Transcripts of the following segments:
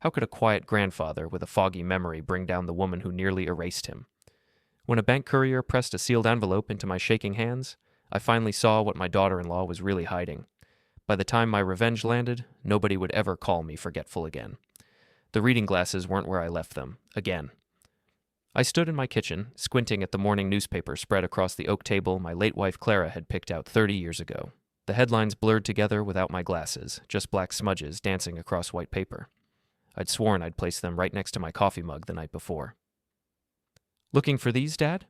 How could a quiet grandfather with a foggy memory bring down the woman who nearly erased him? When a bank courier pressed a sealed envelope into my shaking hands, I finally saw what my daughter-in-law was really hiding. By the time my revenge landed, nobody would ever call me forgetful again. The reading glasses weren't where I left them, again. I stood in my kitchen, squinting at the morning newspaper spread across the oak table my late wife Clara had picked out 30 years ago. The headlines blurred together without my glasses, just black smudges dancing across white paper. I'd sworn I'd placed them right next to my coffee mug the night before. "Looking for these, Dad?"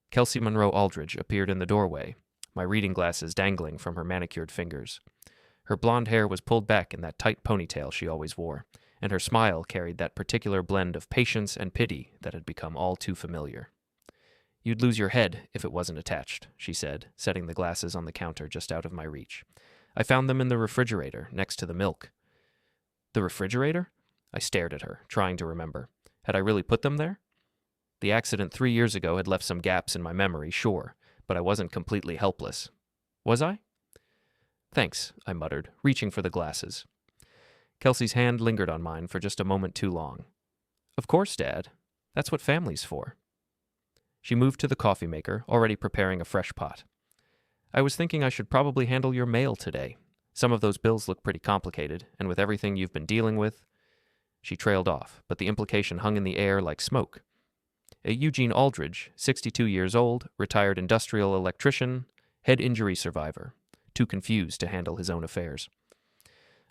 Kelsey Monroe Aldridge appeared in the doorway, my reading glasses dangling from her manicured fingers. Her blonde hair was pulled back in that tight ponytail she always wore, and her smile carried that particular blend of patience and pity that had become all too familiar. "You'd lose your head if it wasn't attached," she said, setting the glasses on the counter just out of my reach. "I found them in the refrigerator, next to the milk." "The refrigerator?" I stared at her, trying to remember. Had I really put them there? The accident 3 years ago had left some gaps in my memory, sure, but I wasn't completely helpless. Was I? "Thanks," I muttered, reaching for the glasses. Kelsey's hand lingered on mine for just a moment too long. "Of course, Dad. That's what family's for." She moved to the coffee maker, already preparing a fresh pot. "I was thinking I should probably handle your mail today. Some of those bills look pretty complicated, and with everything you've been dealing with—" She trailed off, but the implication hung in the air like smoke. Eugene Aldridge, 62 years old, retired industrial electrician, head injury survivor, too confused to handle his own affairs.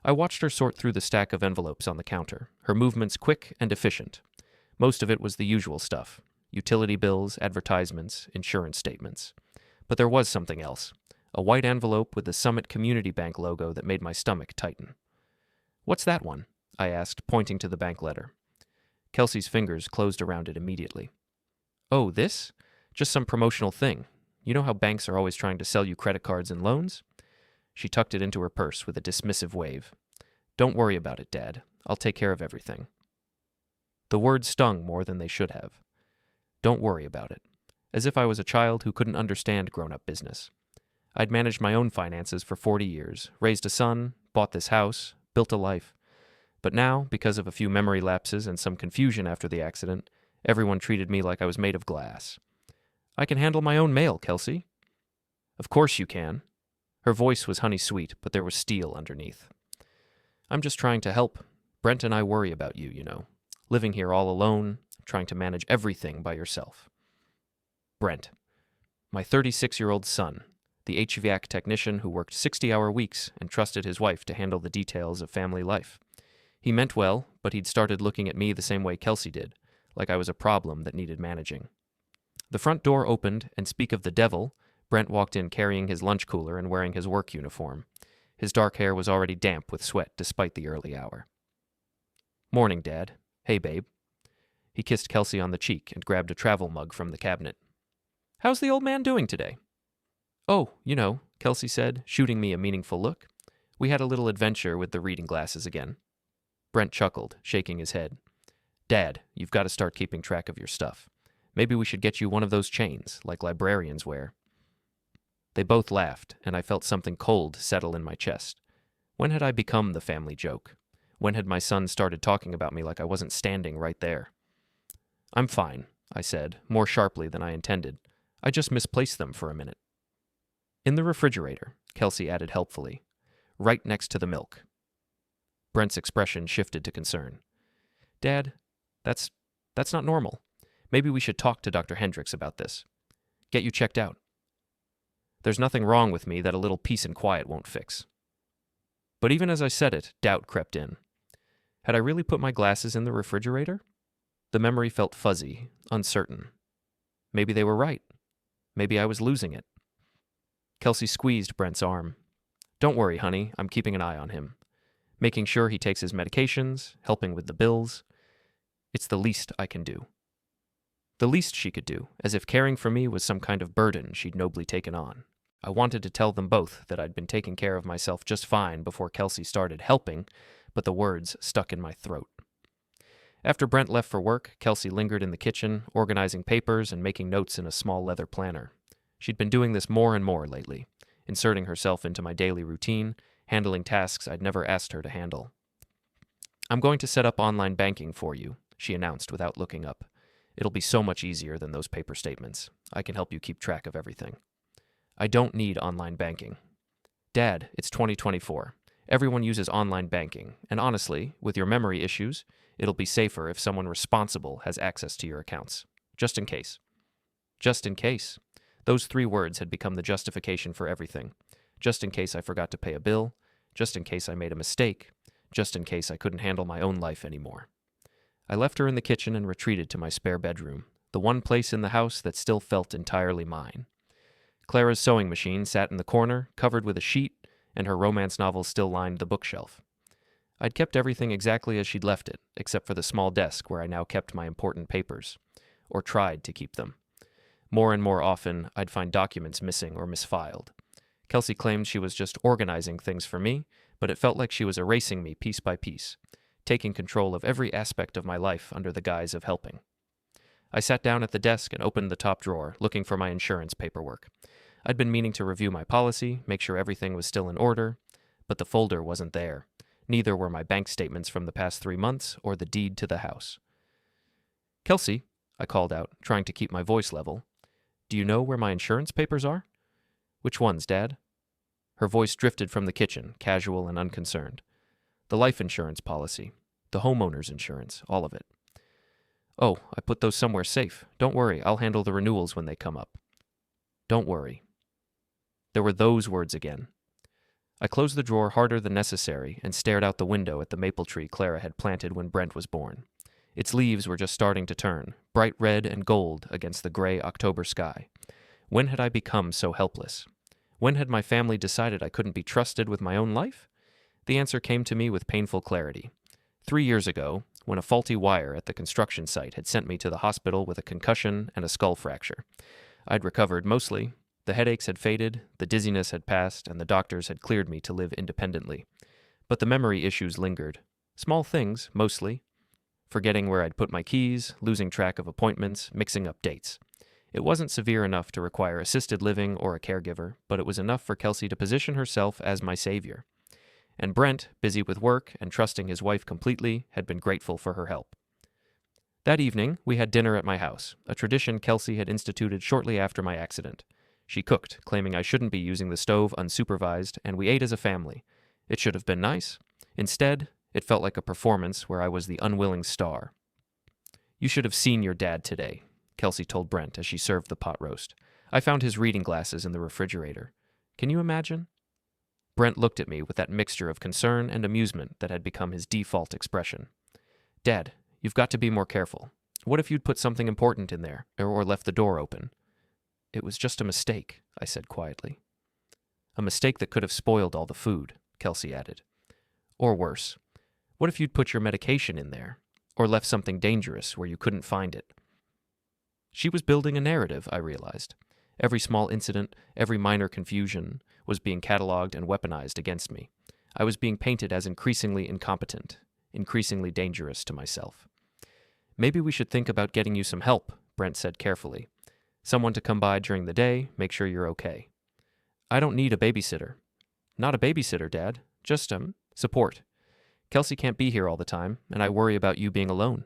I watched her sort through the stack of envelopes on the counter, her movements quick and efficient. Most of it was the usual stuff: utility bills, advertisements, insurance statements. But there was something else, a white envelope with the Summit Community Bank logo that made my stomach tighten. "What's that one?" I asked, pointing to the bank letter. Kelsey's fingers closed around it immediately. "Oh, this? Just some promotional thing. You know how banks are always trying to sell you credit cards and loans?" She tucked it into her purse with a dismissive wave. "Don't worry about it, Dad. I'll take care of everything." The words stung more than they should have. Don't worry about it. As if I was a child who couldn't understand grown-up business. I'd managed my own finances for 40 years, raised a son, bought this house, built a life. But now, because of a few memory lapses and some confusion after the accident, everyone treated me like I was made of glass. "I can handle my own mail, Kelsey." "Of course you can." Her voice was honey-sweet, but there was steel underneath. "I'm just trying to help. Brent and I worry about you, you know. Living here all alone, trying to manage everything by yourself." Brent. My 36-year-old son, the HVAC technician who worked 60-hour weeks and trusted his wife to handle the details of family life. He meant well, but he'd started looking at me the same way Kelsey did, like I was a problem that needed managing. The front door opened, and speak of the devil, Brent walked in carrying his lunch cooler and wearing his work uniform. His dark hair was already damp with sweat despite the early hour. "Morning, Dad. Hey, babe." He kissed Kelsey on the cheek and grabbed a travel mug from the cabinet. "How's the old man doing today?" "Oh, you know," Kelsey said, shooting me a meaningful look. "We had a little adventure with the reading glasses again." Brent chuckled, shaking his head. "Dad, you've got to start keeping track of your stuff. Maybe we should get you one of those chains, like librarians wear." They both laughed, and I felt something cold settle in my chest. When had I become the family joke? When had my son started talking about me like I wasn't standing right there? "I'm fine," I said, more sharply than I intended. "I just misplaced them for a minute." "In the refrigerator," Kelsey added helpfully. "Right next to the milk." Brent's expression shifted to concern. "Dad, that's not normal. Maybe we should talk to Dr. Hendricks about this. Get you checked out." There's nothing wrong with me that a little peace and quiet won't fix. But even as I said it, doubt crept in. Had I really put my glasses in the refrigerator? The memory felt fuzzy, uncertain. Maybe they were right. Maybe I was losing it. Kelsey squeezed Brent's arm. "Don't worry, honey, I'm keeping an eye on him. Making sure he takes his medications, helping with the bills. It's the least I can do." The least she could do, as if caring for me was some kind of burden she'd nobly taken on. I wanted to tell them both that I'd been taking care of myself just fine before Kelsey started helping, but the words stuck in my throat. After Brent left for work, Kelsey lingered in the kitchen, organizing papers and making notes in a small leather planner. She'd been doing this more and more lately, inserting herself into my daily routine, handling tasks I'd never asked her to handle. I'm going to set up online banking for you, she announced without looking up. It'll be so much easier than those paper statements. I can help you keep track of everything. I don't need online banking. Dad, it's 2024. Everyone uses online banking, and honestly, with your memory issues, it'll be safer if someone responsible has access to your accounts. Just in case. Just in case. Those 3 words had become the justification for everything. Just in case I forgot to pay a bill. Just in case I made a mistake. Just in case I couldn't handle my own life anymore. I left her in the kitchen and retreated to my spare bedroom, the one place in the house that still felt entirely mine. Clara's sewing machine sat in the corner, covered with a sheet, and her romance novels still lined the bookshelf. I'd kept everything exactly as she'd left it, except for the small desk where I now kept my important papers, or tried to keep them. More and more often, I'd find documents missing or misfiled. Kelsey claimed she was just organizing things for me, but it felt like she was erasing me piece by piece, taking control of every aspect of my life under the guise of helping. I sat down at the desk and opened the top drawer, looking for my insurance paperwork. I'd been meaning to review my policy, make sure everything was still in order, but the folder wasn't there. Neither were my bank statements from the past 3 months or the deed to the house. Kelsey, I called out, trying to keep my voice level. Do you know where my insurance papers are? Which ones, Dad? Her voice drifted from the kitchen, casual and unconcerned. The life insurance policy, the homeowner's insurance, all of it. Oh, I put those somewhere safe. Don't worry, I'll handle the renewals when they come up. Don't worry. There were those words again. I closed the drawer harder than necessary and stared out the window at the maple tree Clara had planted when Brent was born. Its leaves were just starting to turn, bright red and gold against the gray October sky. When had I become so helpless? When had my family decided I couldn't be trusted with my own life? The answer came to me with painful clarity. 3 years ago, when a faulty wire at the construction site had sent me to the hospital with a concussion and a skull fracture. I'd recovered mostly. The headaches had faded, the dizziness had passed, and the doctors had cleared me to live independently. But the memory issues lingered. Small things, mostly. Forgetting where I'd put my keys, losing track of appointments, mixing up dates. It wasn't severe enough to require assisted living or a caregiver, but it was enough for Kelsey to position herself as my savior. And Brent, busy with work and trusting his wife completely, had been grateful for her help. That evening, we had dinner at my house, a tradition Kelsey had instituted shortly after my accident. She cooked, claiming I shouldn't be using the stove unsupervised, and we ate as a family. It should have been nice. Instead, it felt like a performance where I was the unwilling star. You should have seen your dad today, Kelsey told Brent as she served the pot roast. I found his reading glasses in the refrigerator. Can you imagine? Brent looked at me with that mixture of concern and amusement that had become his default expression. Dad, you've got to be more careful. What if you'd put something important in there, or left the door open? It was just a mistake, I said quietly. A mistake that could have spoiled all the food, Kelsey added. Or worse, what if you'd put your medication in there, or left something dangerous where you couldn't find it? She was building a narrative, I realized. Every small incident, every minor confusion, was being catalogued and weaponized against me. I was being painted as increasingly incompetent, increasingly dangerous to myself. Maybe we should think about getting you some help, Brent said carefully. Someone to come by during the day, make sure you're okay. I don't need a babysitter. Not a babysitter, Dad. Just, support. Kelsey can't be here all the time, and I worry about you being alone.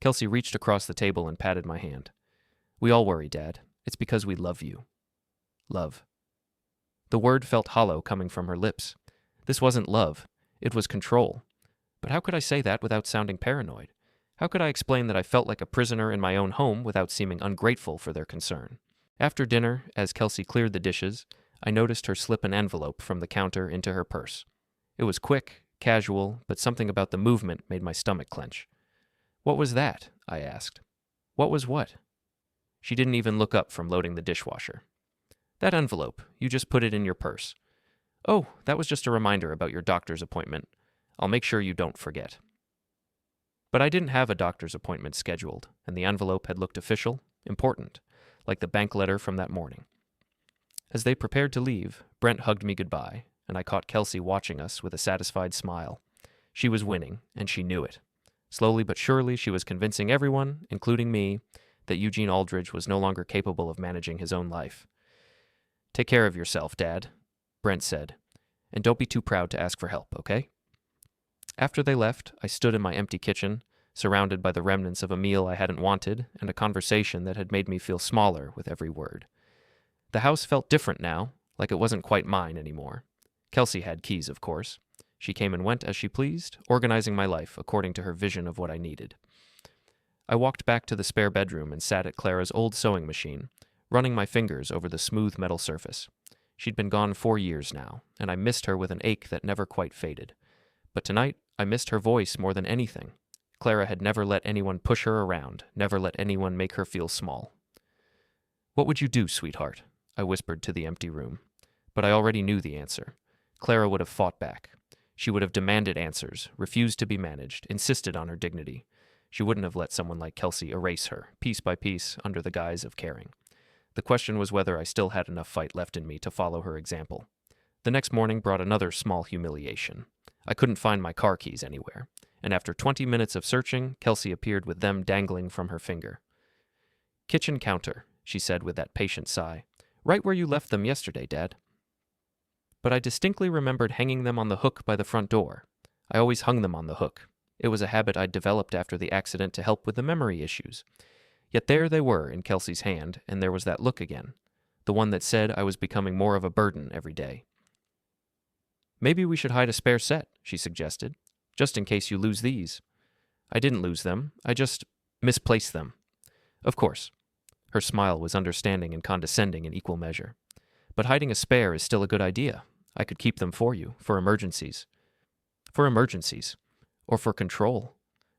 Kelsey reached across the table and patted my hand. We all worry, Dad. It's because we love you. Love. The word felt hollow coming from her lips. This wasn't love. It was control. But how could I say that without sounding paranoid? How could I explain that I felt like a prisoner in my own home without seeming ungrateful for their concern? After dinner, as Kelsey cleared the dishes, I noticed her slip an envelope from the counter into her purse. It was quick, casual, but something about the movement made my stomach clench. What was that? I asked. What was what? She didn't even look up from loading the dishwasher. That envelope. You just put it in your purse. Oh, that was just a reminder about your doctor's appointment. I'll make sure you don't forget. But I didn't have a doctor's appointment scheduled, and the envelope had looked official, important, like the bank letter from that morning. As they prepared to leave, Brent hugged me goodbye, and I caught Kelsey watching us with a satisfied smile. She was winning, and she knew it. Slowly but surely, she was convincing everyone, including me, that Eugene Aldridge was no longer capable of managing his own life. Take care of yourself, Dad, Brent said, and don't be too proud to ask for help, okay? After they left, I stood in my empty kitchen, surrounded by the remnants of a meal I hadn't wanted and a conversation that had made me feel smaller with every word. The house felt different now, like it wasn't quite mine anymore. Kelsey had keys, of course. She came and went as she pleased, organizing my life according to her vision of what I needed. I walked back to the spare bedroom and sat at Clara's old sewing machine, running my fingers over the smooth metal surface. She'd been gone 4 years now, and I missed her with an ache that never quite faded. But tonight, I missed her voice more than anything. Clara had never let anyone push her around, never let anyone make her feel small. "What would you do, sweetheart?" I whispered to the empty room. But I already knew the answer. Clara would have fought back. She would have demanded answers, refused to be managed, insisted on her dignity. She wouldn't have let someone like Kelsey erase her, piece by piece, under the guise of caring. The question was whether I still had enough fight left in me to follow her example. The next morning brought another small humiliation. I couldn't find my car keys anywhere, and after 20 minutes of searching, Kelsey appeared with them dangling from her finger. "Kitchen counter," she said with that patient sigh. "Right where you left them yesterday, Dad." But I distinctly remembered hanging them on the hook by the front door. I always hung them on the hook. It was a habit I'd developed after the accident to help with the memory issues. Yet there they were in Kelsey's hand, and there was that look again, the one that said I was becoming more of a burden every day. "Maybe we should hide a spare set," she suggested, "just in case you lose these." I didn't lose them. I just misplaced them. Of course. Her smile was understanding and condescending in equal measure. But hiding a spare is still a good idea. I could keep them for you, for emergencies. For emergencies. Or for control.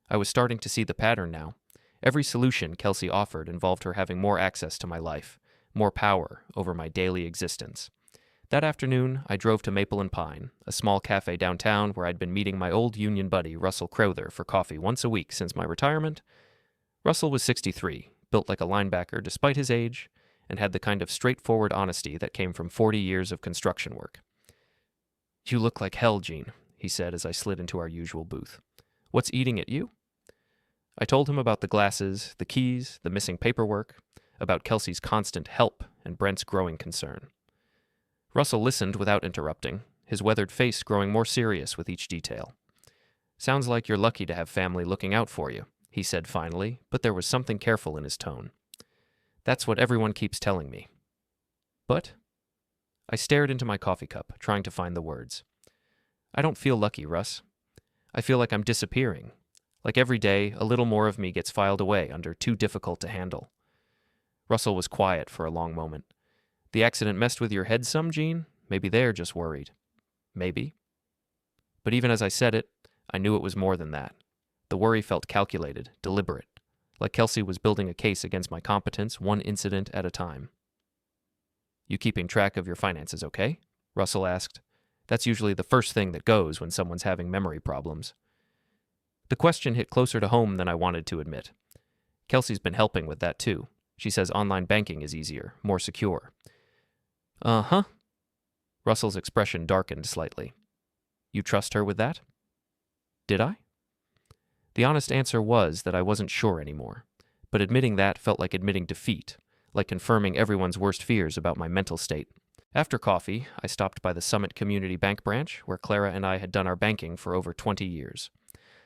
I was starting to see the pattern now. Every solution Kelsey offered involved her having more access to my life, more power over my daily existence. That afternoon, I drove to Maple and Pine, a small cafe downtown where I'd been meeting my old union buddy Russell Crowther for coffee once a week since my retirement. Russell was 63, built like a linebacker despite his age, and had the kind of straightforward honesty that came from 40 years of construction work. "You look like hell, Gene," he said as I slid into our usual booth. "What's eating at you?" I told him about the glasses, the keys, the missing paperwork, about Kelsey's constant help and Brent's growing concern. Russell listened without interrupting, his weathered face growing more serious with each detail. "Sounds like you're lucky to have family looking out for you," he said finally, but there was something careful in his tone. "That's what everyone keeps telling me." "But?" I stared into my coffee cup, trying to find the words. "I don't feel lucky, Russ. I feel like I'm disappearing. Like every day, a little more of me gets filed away under too difficult to handle." Russell was quiet for a long moment. "The accident messed with your head some, Gene? Maybe they're just worried." "Maybe." But even as I said it, I knew it was more than that. The worry felt calculated, deliberate, like Kelsey was building a case against my competence one incident at a time. "You keeping track of your finances, okay?" Russell asked. That's usually the first thing that goes when someone's having memory problems. The question hit closer to home than I wanted to admit. Kelsey's been helping with that too. She says online banking is easier, more secure. Uh-huh. Russell's expression darkened slightly. "You trust her with that?" Did I? The honest answer was that I wasn't sure anymore, but admitting that felt like admitting defeat, like confirming everyone's worst fears about my mental state. After coffee, I stopped by the Summit Community Bank branch, where Clara and I had done our banking for over 20 years.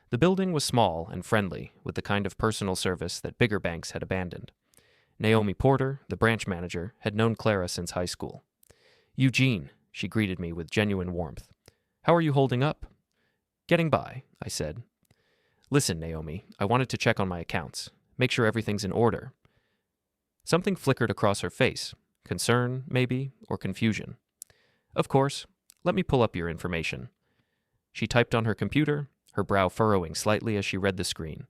The building was small and friendly, with the kind of personal service that bigger banks had abandoned. Naomi Porter, the branch manager, had known Clara since high school. "Eugene," she greeted me with genuine warmth. "How are you holding up?" "Getting by," I said. "Listen, Naomi, I wanted to check on my accounts, make sure everything's in order." Something flickered across her face. Concern, maybe, or confusion. "Of course. Let me pull up your information." She typed on her computer, her brow furrowing slightly as she read the screen.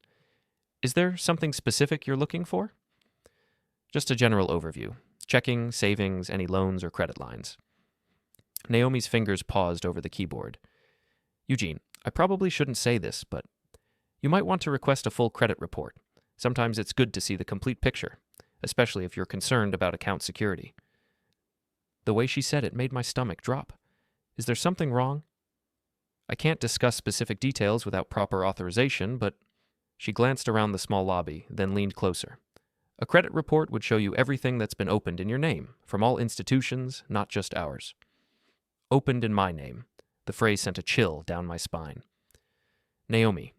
"Is there something specific you're looking for?" "Just a general overview. Checking, savings, any loans or credit lines." Naomi's fingers paused over the keyboard. "Eugene, I probably shouldn't say this, but you might want to request a full credit report. Sometimes it's good to see the complete picture, especially if you're concerned about account security." The way she said it made my stomach drop. Is there something wrong? "I can't discuss specific details without proper authorization, but..." She glanced around the small lobby, then leaned closer. "A credit report would show you everything that's been opened in your name, from all institutions, not just ours." Opened in my name. The phrase sent a chill down my spine. Naomi,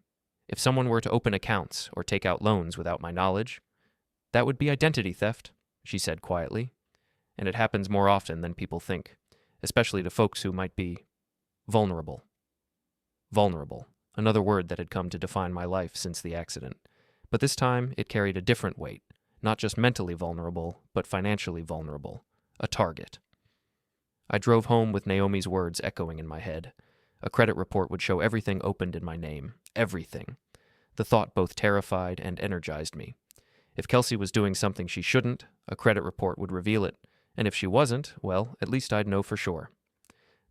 if someone were to open accounts or take out loans without my knowledge, that would be identity theft, she said quietly, and it happens more often than people think, especially to folks who might be vulnerable. Vulnerable, another word that had come to define my life since the accident, but this time it carried a different weight, not just mentally vulnerable, but financially vulnerable, a target. I drove home with Naomi's words echoing in my head. A credit report would show everything opened in my name, everything. The thought both terrified and energized me. If Kelsey was doing something she shouldn't, a credit report would reveal it, and if she wasn't, well, at least I'd know for sure.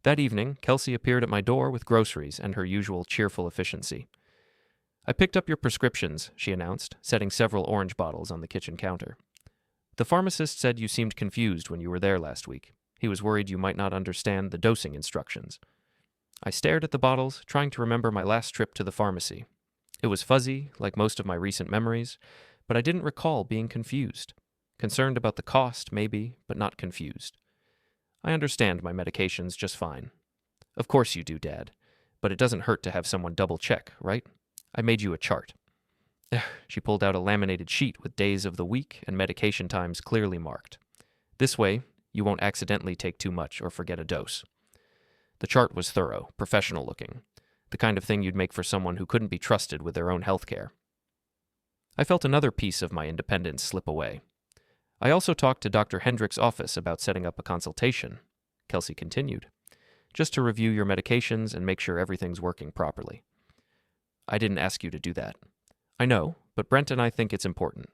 That evening, Kelsey appeared at my door with groceries and her usual cheerful efficiency. "I picked up your prescriptions," she announced, setting several orange bottles on the kitchen counter. "The pharmacist said you seemed confused when you were there last week. He was worried you might not understand the dosing instructions." I stared at the bottles, trying to remember my last trip to the pharmacy. It was fuzzy, like most of my recent memories, but I didn't recall being confused. Concerned about the cost, maybe, but not confused. "I understand my medications just fine." "Of course you do, Dad, but it doesn't hurt to have someone double-check, right? I made you a chart." She pulled out a laminated sheet with days of the week and medication times clearly marked. "This way, you won't accidentally take too much or forget a dose." The chart was thorough, professional-looking, the kind of thing you'd make for someone who couldn't be trusted with their own health care. I felt another piece of my independence slip away. "I also talked to Dr. Hendrick's office about setting up a consultation," Kelsey continued, "just to review your medications and make sure everything's working properly." "I didn't ask you to do that." "I know, but Brent and I think it's important,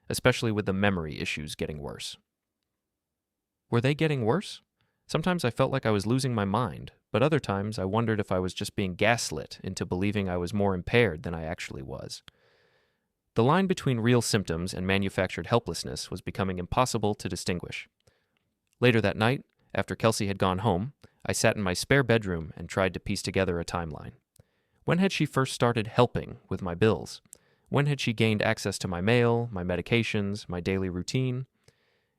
especially with the memory issues getting worse." Were they getting worse? Sometimes I felt like I was losing my mind, but other times I wondered if I was just being gaslit into believing I was more impaired than I actually was. The line between real symptoms and manufactured helplessness was becoming impossible to distinguish. Later that night, after Kelsey had gone home, I sat in my spare bedroom and tried to piece together a timeline. When had she first started helping with my bills? When had she gained access to my mail, my medications, my daily routine?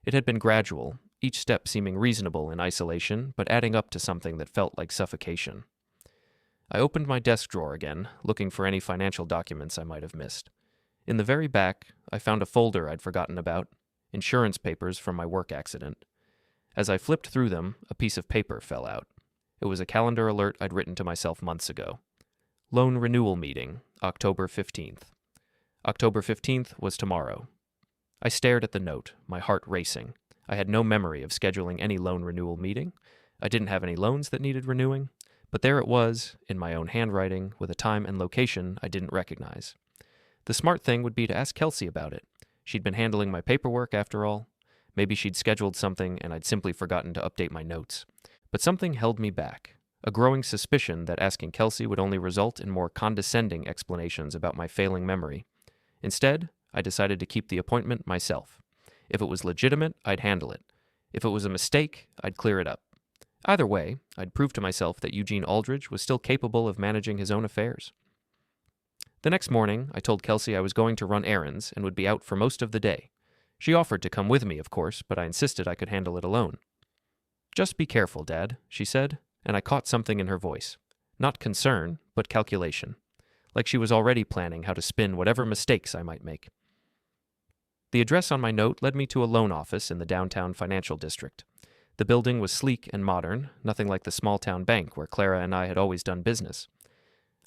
It had been gradual, each step seeming reasonable in isolation, but adding up to something that felt like suffocation. I opened my desk drawer again, looking for any financial documents I might have missed. In the very back, I found a folder I'd forgotten about, insurance papers from my work accident. As I flipped through them, a piece of paper fell out. It was a calendar alert I'd written to myself months ago. Loan renewal meeting, October 15th. October 15th was tomorrow. I stared at the note, my heart racing. I had no memory of scheduling any loan renewal meeting. I didn't have any loans that needed renewing, but there it was, in my own handwriting, with a time and location I didn't recognize. The smart thing would be to ask Kelsey about it. She'd been handling my paperwork, after all. Maybe she'd scheduled something and I'd simply forgotten to update my notes. But something held me back, a growing suspicion that asking Kelsey would only result in more condescending explanations about my failing memory. Instead, I decided to keep the appointment myself. If it was legitimate, I'd handle it. If it was a mistake, I'd clear it up. Either way, I'd prove to myself that Eugene Aldridge was still capable of managing his own affairs. The next morning, I told Kelsey I was going to run errands and would be out for most of the day. She offered to come with me, of course, but I insisted I could handle it alone. "Just be careful, Dad," she said, and I caught something in her voice. Not concern, but calculation. Like she was already planning how to spin whatever mistakes I might make. The address on my note led me to a loan office in the downtown financial district. The building was sleek and modern, nothing like the small-town bank where Clara and I had always done business.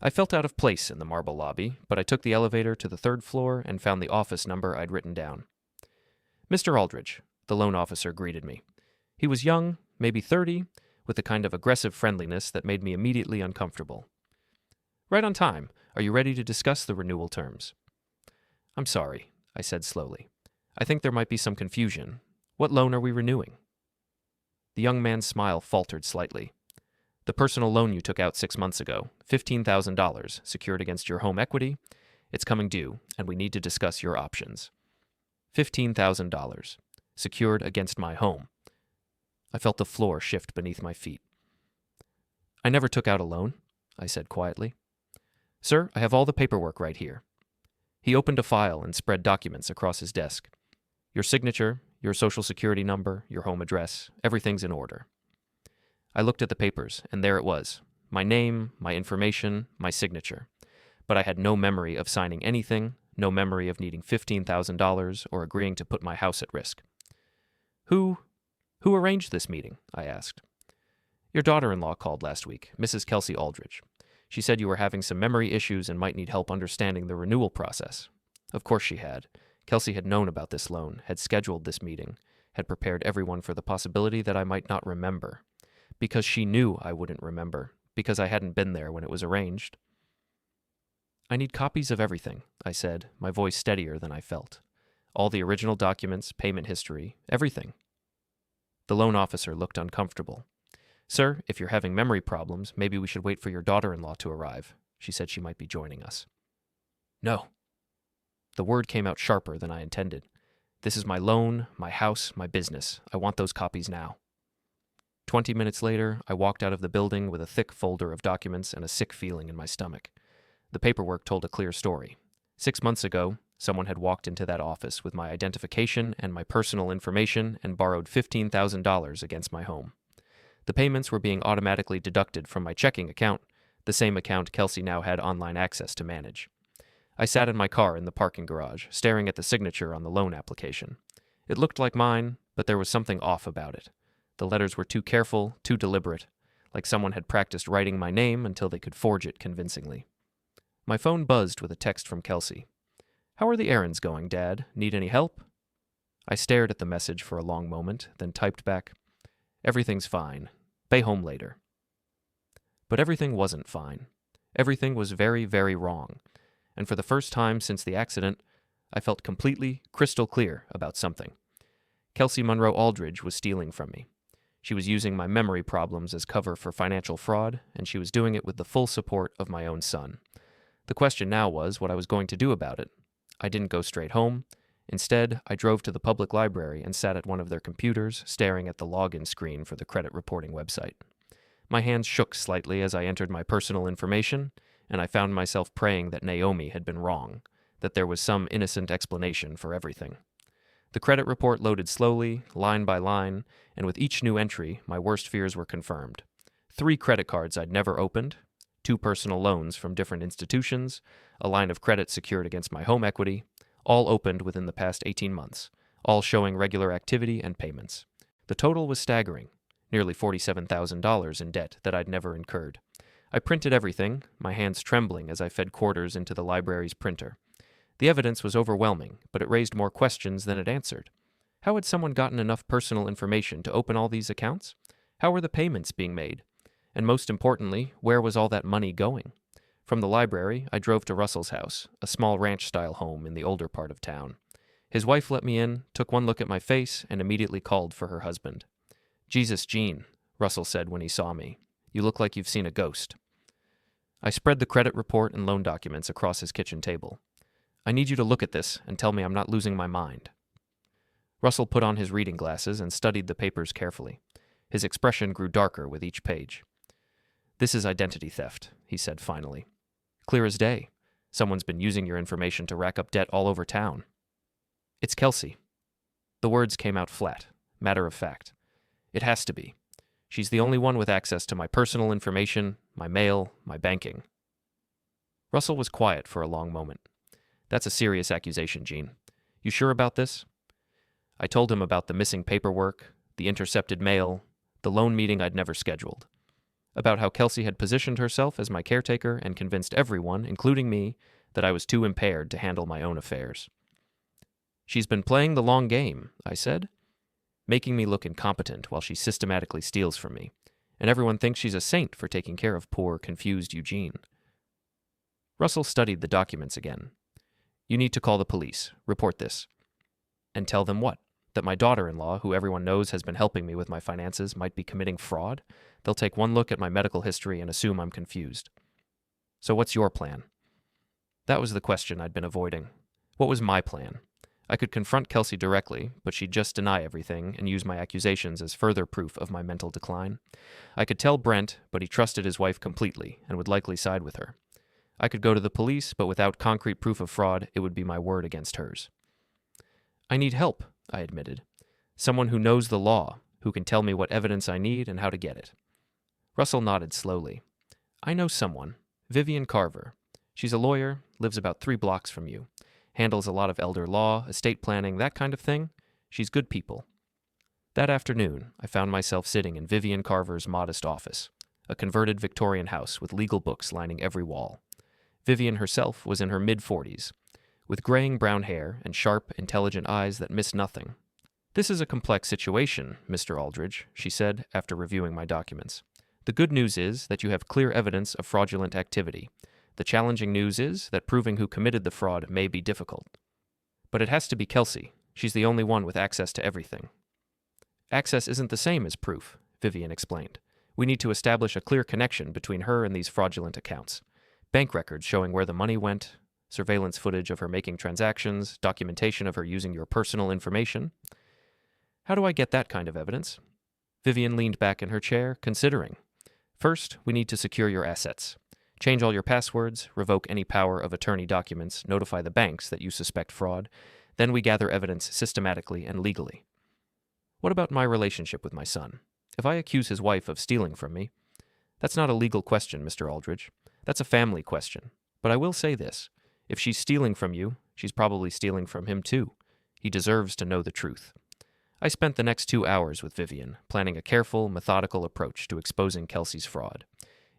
I felt out of place in the marble lobby, but I took the elevator to the third floor and found the office number I'd written down. "Mr. Aldridge," the loan officer greeted me. He was young, maybe 30, with a kind of aggressive friendliness that made me immediately uncomfortable. "Right on time. Are you ready to discuss the renewal terms?" "I'm sorry," I said slowly. "I think there might be some confusion. What loan are we renewing?" The young man's smile faltered slightly. "The personal loan you took out 6 months ago, $15,000, secured against your home equity. It's coming due, and we need to discuss your options." $15,000, secured against my home. I felt the floor shift beneath my feet. "I never took out a loan," I said quietly. "Sir, I have all the paperwork right here." He opened a file and spread documents across his desk. "Your signature, your social security number, your home address, everything's in order." I looked at the papers, and there it was. My name, my information, my signature. but I had no memory of signing anything, no memory of needing $15,000 or agreeing to put my house at risk. Who arranged this meeting? I asked. Your daughter-in-law called last week, Mrs. Kelsey Aldridge. She said you were having some memory issues and might need help understanding the renewal process. Of course she had. Kelsey had known about this loan, had scheduled this meeting, had prepared everyone for the possibility that I might not remember. Because she knew I wouldn't remember, because I hadn't been there when it was arranged. I need copies of everything, I said, my voice steadier than I felt. All the original documents, payment history, everything. The loan officer looked uncomfortable. Sir, if you're having memory problems, maybe we should wait for your daughter-in-law to arrive. She said she might be joining us. No. The word came out sharper than I intended. This is my loan, my house, my business. I want those copies now. 20 minutes later, I walked out of the building with a thick folder of documents and a sick feeling in my stomach. The paperwork told a clear story. 6 months ago, someone had walked into that office with my identification and my personal information and borrowed $15,000 against my home. The payments were being automatically deducted from my checking account, the same account Kelsey now had online access to manage. I sat in my car in the parking garage, staring at the signature on the loan application. It looked like mine, but there was something off about it. The letters were too careful, too deliberate, like someone had practiced writing my name until they could forge it convincingly. My phone buzzed with a text from Kelsey. How are the errands going, Dad? Need any help? I stared at the message for a long moment, then typed back, Everything's fine. Pay home later. But everything wasn't fine. Everything was very, very wrong. And for the first time since the accident, I felt completely, crystal clear about something. Kelsey Monroe Aldridge was stealing from me. She was using my memory problems as cover for financial fraud, and she was doing it with the full support of my own son. The question now was what I was going to do about it. I didn't go straight home. Instead, I drove to the public library and sat at one of their computers, staring at the login screen for the credit reporting website. My hands shook slightly as I entered my personal information, and I found myself praying that Naomi had been wrong, that there was some innocent explanation for everything. The credit report loaded slowly, line by line, and with each new entry, my worst fears were confirmed. 3 credit cards I'd never opened, 2 personal loans from different institutions, a line of credit secured against my home equity, all opened within the past 18 months, all showing regular activity and payments. The total was staggering, nearly $47,000 in debt that I'd never incurred. I printed everything, my hands trembling as I fed quarters into the library's printer. The evidence was overwhelming, but it raised more questions than it answered. How had someone gotten enough personal information to open all these accounts? How were the payments being made? And most importantly, where was all that money going? From the library, I drove to Russell's house, a small ranch-style home in the older part of town. His wife let me in, took one look at my face, and immediately called for her husband. Jesus, Gene, Russell said when he saw me. You look like you've seen a ghost. I spread the credit report and loan documents across his kitchen table. I need you to look at this and tell me I'm not losing my mind. Russell put on his reading glasses and studied the papers carefully. His expression grew darker with each page. This is identity theft, he said finally. Clear as day. Someone's been using your information to rack up debt all over town. It's Kelsey. The words came out flat, matter of fact. It has to be. She's the only one with access to my personal information, my mail, my banking. Russell was quiet for a long moment. That's a serious accusation, Gene. You sure about this? I told him about the missing paperwork, the intercepted mail, the loan meeting I'd never scheduled. About how Kelsey had positioned herself as my caretaker and convinced everyone, including me, that I was too impaired to handle my own affairs. She's been playing the long game, I said, making me look incompetent while she systematically steals from me, and everyone thinks she's a saint for taking care of poor, confused Eugene. Russell studied the documents again. You need to call the police, report this. And tell them what? That my daughter-in-law, who everyone knows has been helping me with my finances, might be committing fraud? They'll take one look at my medical history and assume I'm confused. So what's your plan? That was the question I'd been avoiding. What was my plan? I could confront Kelsey directly, but she'd just deny everything and use my accusations as further proof of my mental decline. I could tell Brent, but he trusted his wife completely and would likely side with her. I could go to the police, but without concrete proof of fraud, it would be my word against hers. I need help, I admitted. Someone who knows the law, who can tell me what evidence I need and how to get it. Russell nodded slowly. I know someone, Vivian Carver. She's a lawyer, lives about 3 blocks from you, handles a lot of elder law, estate planning, that kind of thing. She's good people. That afternoon, I found myself sitting in Vivian Carver's modest office, a converted Victorian house with legal books lining every wall. Vivian herself was in her mid-40s, with graying brown hair and sharp, intelligent eyes that missed nothing. "This is a complex situation, Mr. Aldridge," she said after reviewing my documents. "The good news is that you have clear evidence of fraudulent activity. The challenging news is that proving who committed the fraud may be difficult. But it has to be Kelsey. She's the only one with access to everything." "Access isn't the same as proof," Vivian explained. "We need to establish a clear connection between her and these fraudulent accounts. Bank records showing where the money went, surveillance footage of her making transactions, documentation of her using your personal information." "How do I get that kind of evidence?" Vivian leaned back in her chair, considering. "First, we need to secure your assets. Change all your passwords, revoke any power of attorney documents, notify the banks that you suspect fraud. Then we gather evidence systematically and legally." "What about my relationship with my son? If I accuse his wife of stealing from me—" "That's not a legal question, Mr. Aldridge. That's a family question. But I will say this. If she's stealing from you, she's probably stealing from him too. He deserves to know the truth." I spent the next 2 hours with Vivian, planning a careful, methodical approach to exposing Kelsey's fraud.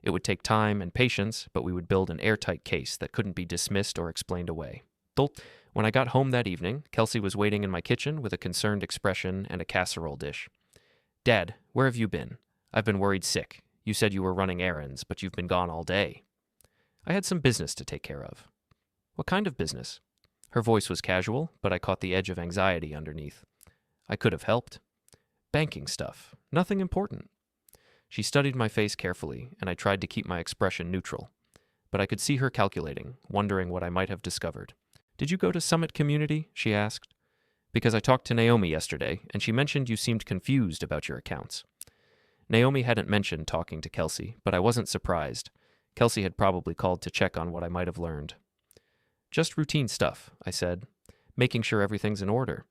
It would take time and patience, but we would build an airtight case that couldn't be dismissed or explained away. When I got home that evening, Kelsey was waiting in my kitchen with a concerned expression and a casserole dish. "Dad, where have you been? I've been worried sick. You said you were running errands, but you've been gone all day." "I had some business to take care of." "What kind of business?" Her voice was casual, but I caught the edge of anxiety underneath. I could have helped. "Banking stuff. Nothing important." She studied my face carefully, and I tried to keep my expression neutral. But I could see her calculating, wondering what I might have discovered. "Did you go to Summit Community?" she asked. "Because I talked to Naomi yesterday, and she mentioned you seemed confused about your accounts." Naomi hadn't mentioned talking to Kelsey, but I wasn't surprised. Kelsey had probably called to check on what I might have learned. "Just routine stuff," I said. "Making sure everything's in order."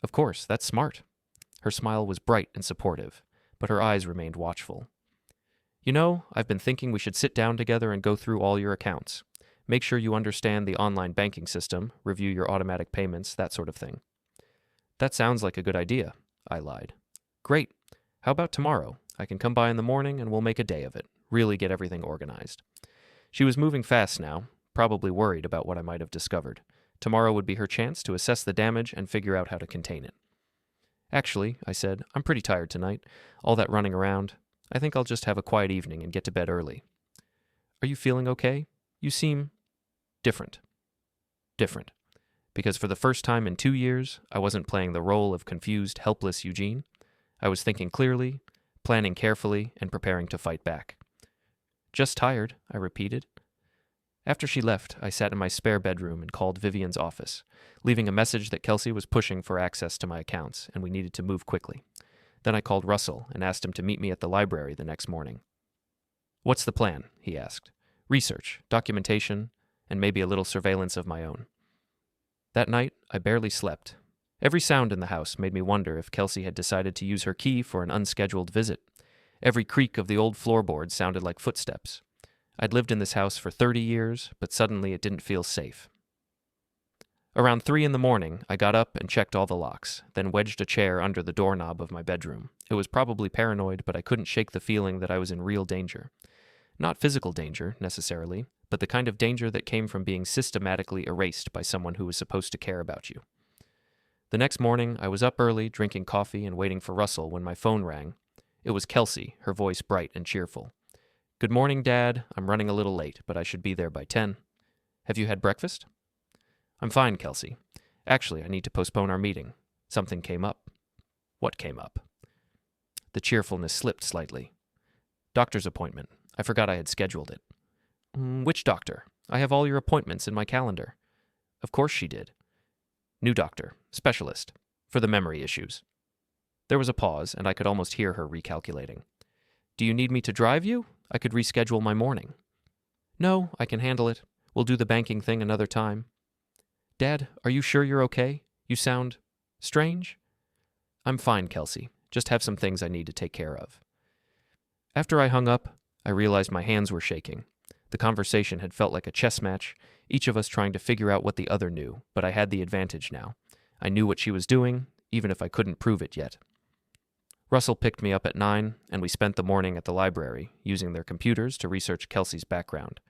"Of course, that's smart." Her smile was bright and supportive, but her eyes remained watchful. "You know, I've been thinking we should sit down together and go through all your accounts. Make sure you understand the online banking system, review your automatic payments, that sort of thing." "That sounds like a good idea," I lied. "Great. How about tomorrow? I can come by in the morning and we'll make a day of it, really get everything organized." She was moving fast now, probably worried about what I might have discovered. Tomorrow would be her chance to assess the damage and figure out how to contain it. "Actually," I said, "I'm pretty tired tonight. All that running around. I think I'll just have a quiet evening and get to bed early." "Are you feeling okay? You seem different." Different. Because for the first time in 2 years, I wasn't playing the role of confused, helpless Eugene. I was thinking clearly, planning carefully, and preparing to fight back. "Just tired," I repeated. After she left, I sat in my spare bedroom and called Vivian's office, leaving a message that Kelsey was pushing for access to my accounts and we needed to move quickly. Then I called Russell and asked him to meet me at the library the next morning. "What's the plan?" he asked. "Research, documentation, and maybe a little surveillance of my own." That night, I barely slept. Every sound in the house made me wonder if Kelsey had decided to use her key for an unscheduled visit. Every creak of the old floorboards sounded like footsteps. I'd lived in this house for 30 years, but suddenly it didn't feel safe. Around 3 in the morning, I got up and checked all the locks, then wedged a chair under the doorknob of my bedroom. It was probably paranoid, but I couldn't shake the feeling that I was in real danger. Not physical danger, necessarily, but the kind of danger that came from being systematically erased by someone who was supposed to care about you. The next morning, I was up early, drinking coffee and waiting for Russell when my phone rang. It was Kelsey, her voice bright and cheerful. "Good morning, Dad. I'm running a little late, but I should be there by 10. Have you had breakfast?" "I'm fine, Kelsey. Actually, I need to postpone our meeting. Something came up." "What came up?" The cheerfulness slipped slightly. "Doctor's appointment. I forgot I had scheduled it." "Which doctor? I have all your appointments in my calendar." "Of course she did." "New doctor. Specialist. For the memory issues." There was a pause, and I could almost hear her recalculating. "Do you need me to drive you? I could reschedule my morning." "No, I can handle it. We'll do the banking thing another time." "Dad, are you sure you're okay? You sound strange." "I'm fine, Kelsey. Just have some things I need to take care of." After I hung up, I realized my hands were shaking. The The conversation had felt like a chess match, each of us trying to figure out what the other knew, but I had the advantage now. I knew what she was doing, even if I couldn't prove it yet. Russell picked me up at 9, and we spent the morning at the library, using their computers to research Kelsey's background.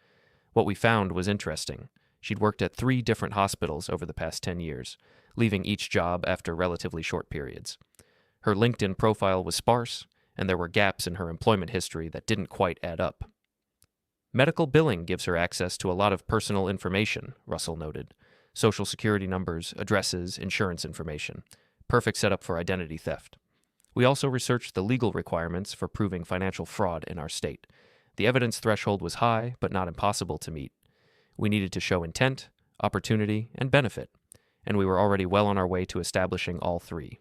What we found was interesting. She'd worked at 3 different hospitals over the past 10 years, leaving each job after relatively short periods. Her LinkedIn profile was sparse, and there were gaps in her employment history that didn't quite add up. Medical billing gives her access to a lot of personal information, Russell noted. Social security numbers, addresses, insurance information. Perfect setup for identity theft. We also researched the legal requirements for proving financial fraud in our state. The evidence threshold was high, but not impossible to meet. We needed to show intent, opportunity, and benefit, and we were already well on our way to establishing all 3.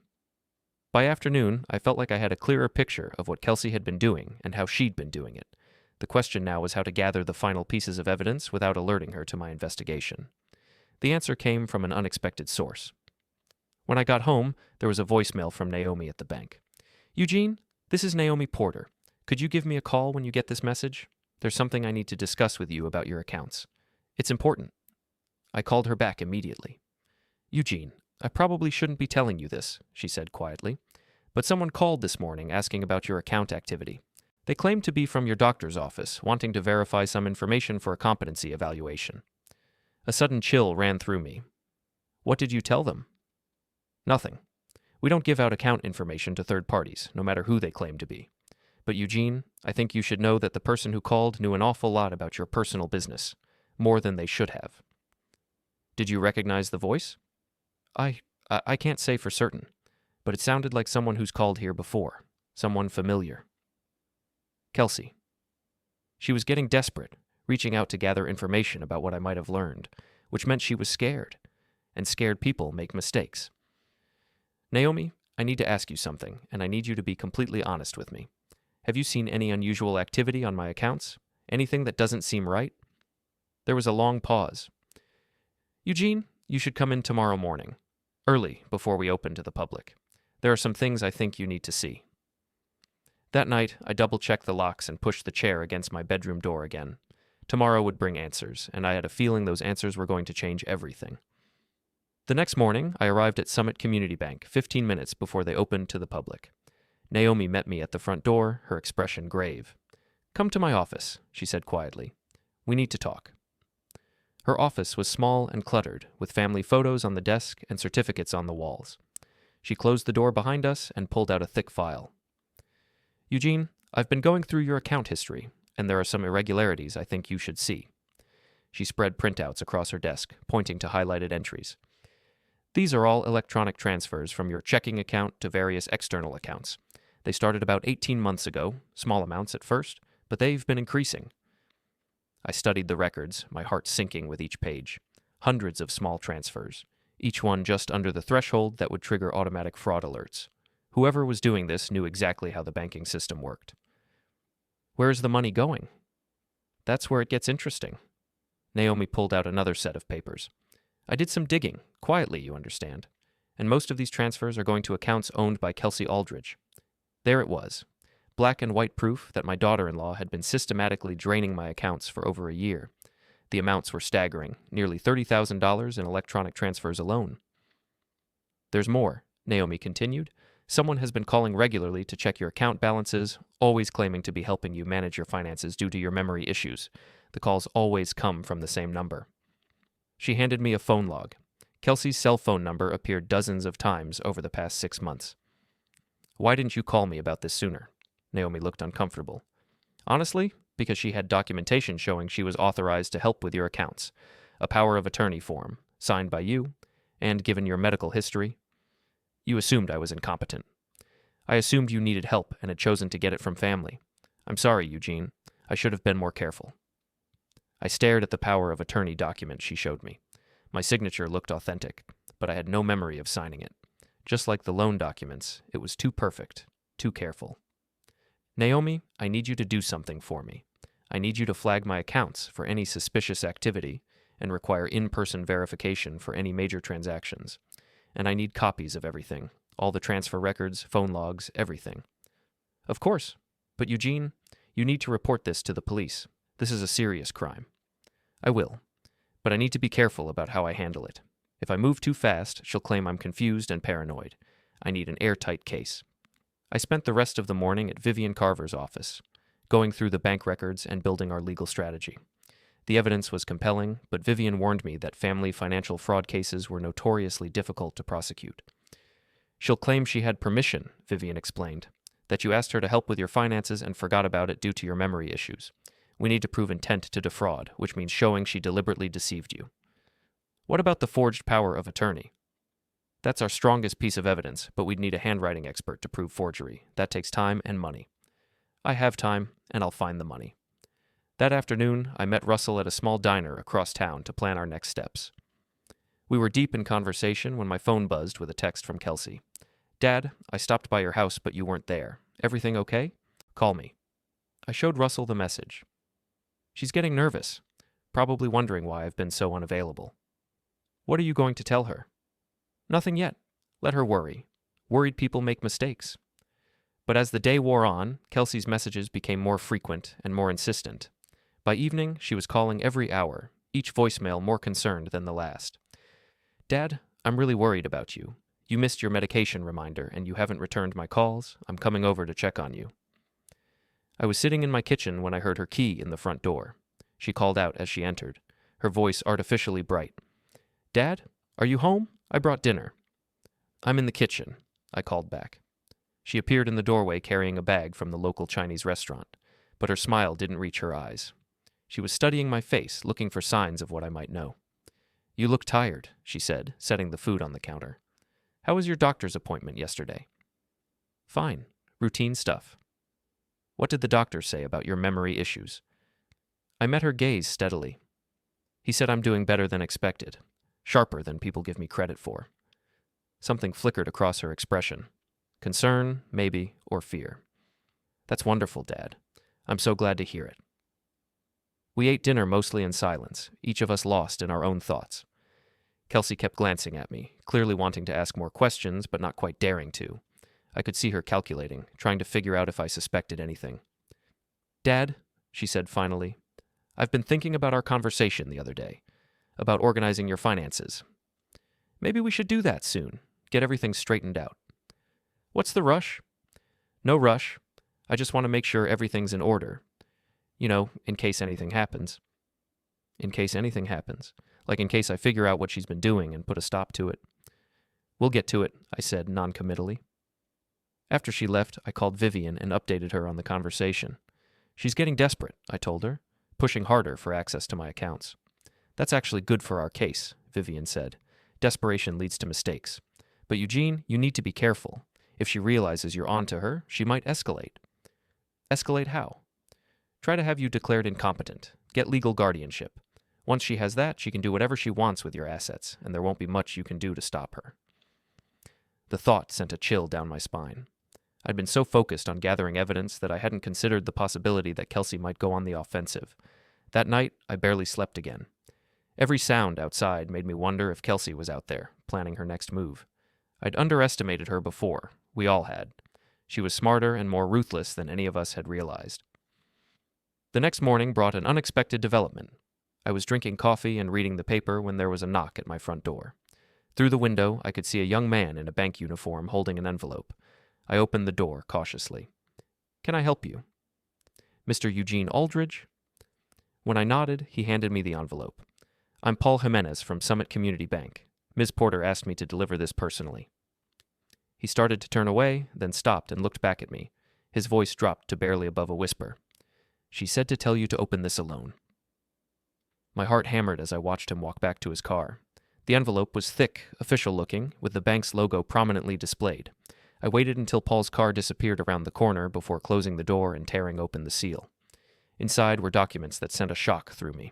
By afternoon, I felt like I had a clearer picture of what Kelsey had been doing and how she'd been doing it. The question now was how to gather the final pieces of evidence without alerting her to my investigation. The answer came from an unexpected source. When I got home, there was a voicemail from Naomi at the bank. "Eugene, this is Naomi Porter. Could you give me a call when you get this message? There's something I need to discuss with you about your accounts. It's important." I called her back immediately. "Eugene, I probably shouldn't be telling you this," she said quietly, "but someone called this morning asking about your account activity. They claim to be from your doctor's office, wanting to verify some information for a competency evaluation." A sudden chill ran through me. "What did you tell them?" "Nothing. We don't give out account information to third parties, no matter who they claim to be. But Eugene, I think you should know that the person who called knew an awful lot about your personal business, more than they should have." "Did you recognize the voice?" I can't say for certain, but it sounded like someone who's called here before, someone familiar." Kelsey. She was getting desperate, reaching out to gather information about what I might have learned, which meant she was scared, and scared people make mistakes. "Naomi, I need to ask you something, and I need you to be completely honest with me. Have you seen any unusual activity on my accounts? Anything that doesn't seem right?" There was a long pause. "Eugene, you should come in tomorrow morning, early, before we open to the public. There are some things I think you need to see." That night, I double-checked the locks and pushed the chair against my bedroom door again. Tomorrow would bring answers, and I had a feeling those answers were going to change everything. The next morning, I arrived at Summit Community Bank 15 minutes before they opened to the public. Naomi met me at the front door, her expression grave. "Come to my office," she said quietly. "We need to talk." Her office was small and cluttered, with family photos on the desk and certificates on the walls. She closed the door behind us and pulled out a thick file. "Eugene, I've been going through your account history, and there are some irregularities I think you should see." She spread printouts across her desk, pointing to highlighted entries. "These are all electronic transfers from your checking account to various external accounts. They started about 18 months ago, small amounts at first, but they've been increasing." I studied the records, my heart sinking with each page. Hundreds of small transfers, each one just under the threshold that would trigger automatic fraud alerts. Whoever was doing this knew exactly how the banking system worked. "Where is the money going?" "That's where it gets interesting." Naomi pulled out another set of papers. "I did some digging, quietly, you understand, and most of these transfers are going to accounts owned by Kelsey Aldridge." There it was, black and white proof that my daughter-in-law had been systematically draining my accounts for over a year. The amounts were staggering, nearly $30,000 in electronic transfers alone. "There's more," Naomi continued. "Someone has been calling regularly to check your account balances, always claiming to be helping you manage your finances due to your memory issues. The calls always come from the same number." She handed me a phone log. Kelsey's cell phone number appeared dozens of times over the past 6 months. "Why didn't you call me about this sooner?" Naomi looked uncomfortable. "Honestly, because she had documentation showing she was authorized to help with your accounts, a power of attorney form, signed by you, and given your medical history. You assumed I was incompetent. I assumed you needed help and had chosen to get it from family. I'm sorry, Eugene. I should have been more careful." I stared at the power of attorney document she showed me. My signature looked authentic, but I had no memory of signing it. Just like the loan documents, it was too perfect, too careful. "Naomi, I need you to do something for me. I need you to flag my accounts for any suspicious activity and require in-person verification for any major transactions. And I need copies of everything, all the transfer records, phone logs, everything." "Of course. But Eugene, you need to report this to the police. This is a serious crime. I will, but I need to be careful about how I handle it. If I move too fast, she'll claim I'm confused and paranoid. I need an airtight case. I spent the rest of the morning at Vivian Carver's office, going through the bank records and building our legal strategy. The evidence was compelling, but Vivian warned me that family financial fraud cases were notoriously difficult to prosecute. She'll claim she had permission, Vivian explained, that you asked her to help with your finances and forgot about it due to your memory issues. We need to prove intent to defraud, which means showing she deliberately deceived you. What about the forged power of attorney? That's our strongest piece of evidence, but we'd need a handwriting expert to prove forgery. That takes time and money. I have time, and I'll find the money. That afternoon, I met Russell at a small diner across town to plan our next steps. We were deep in conversation when my phone buzzed with a text from Kelsey. Dad, I stopped by your house, but you weren't there. Everything okay? Call me. I showed Russell the message. She's getting nervous, probably wondering why I've been so unavailable. What are you going to tell her? Nothing yet. Let her worry. Worried people make mistakes. But as the day wore on, Kelsey's messages became more frequent and more insistent. By evening, she was calling every hour, each voicemail more concerned than the last. Dad, I'm really worried about you. You missed your medication reminder and you haven't returned my calls. I'm coming over to check on you. I was sitting in my kitchen when I heard her key in the front door. She called out as she entered, her voice artificially bright. Dad, are you home? I brought dinner. I'm in the kitchen, I called back. She appeared in the doorway carrying a bag from the local Chinese restaurant, but her smile didn't reach her eyes. She was studying my face, looking for signs of what I might know. You look tired, she said, setting the food on the counter. How was your doctor's appointment yesterday? Fine. Routine stuff. What did the doctor say about your memory issues? I met her gaze steadily. He said I'm doing better than expected, sharper than people give me credit for. Something flickered across her expression. Concern, maybe, or fear. That's wonderful, Dad. I'm so glad to hear it. We ate dinner mostly in silence, each of us lost in our own thoughts. Kelsey kept glancing at me, clearly wanting to ask more questions, but not quite daring to. I could see her calculating, trying to figure out if I suspected anything. Dad, she said finally, I've been thinking about our conversation the other day, about organizing your finances. Maybe we should do that soon, get everything straightened out. What's the rush? No rush. I just want to make sure everything's in order. You know, in case anything happens. In case anything happens. Like in case I figure out what she's been doing and put a stop to it. We'll get to it, I said noncommittally. After she left, I called Vivian and updated her on the conversation. She's getting desperate, I told her, pushing harder for access to my accounts. That's actually good for our case, Vivian said. Desperation leads to mistakes. But Eugene, you need to be careful. If she realizes you're on to her, she might escalate. Escalate how? Try to have you declared incompetent. Get legal guardianship. Once she has that, she can do whatever she wants with your assets, and there won't be much you can do to stop her. The thought sent a chill down my spine. I'd been so focused on gathering evidence that I hadn't considered the possibility that Kelsey might go on the offensive. That night, I barely slept again. Every sound outside made me wonder if Kelsey was out there, planning her next move. I'd underestimated her before. We all had. She was smarter and more ruthless than any of us had realized. The next morning brought an unexpected development. I was drinking coffee and reading the paper when there was a knock at my front door. Through the window, I could see a young man in a bank uniform holding an envelope. I opened the door cautiously. Can I help you? Mr. Eugene Aldridge? When I nodded, he handed me the envelope. I'm Paul Jimenez from Summit Community Bank. Ms. Porter asked me to deliver this personally. He started to turn away, then stopped and looked back at me. His voice dropped to barely above a whisper. She said to tell you to open this alone. My heart hammered as I watched him walk back to his car. The envelope was thick, official-looking, with the bank's logo prominently displayed. I waited until Paul's car disappeared around the corner before closing the door and tearing open the seal. Inside were documents that sent a shock through me.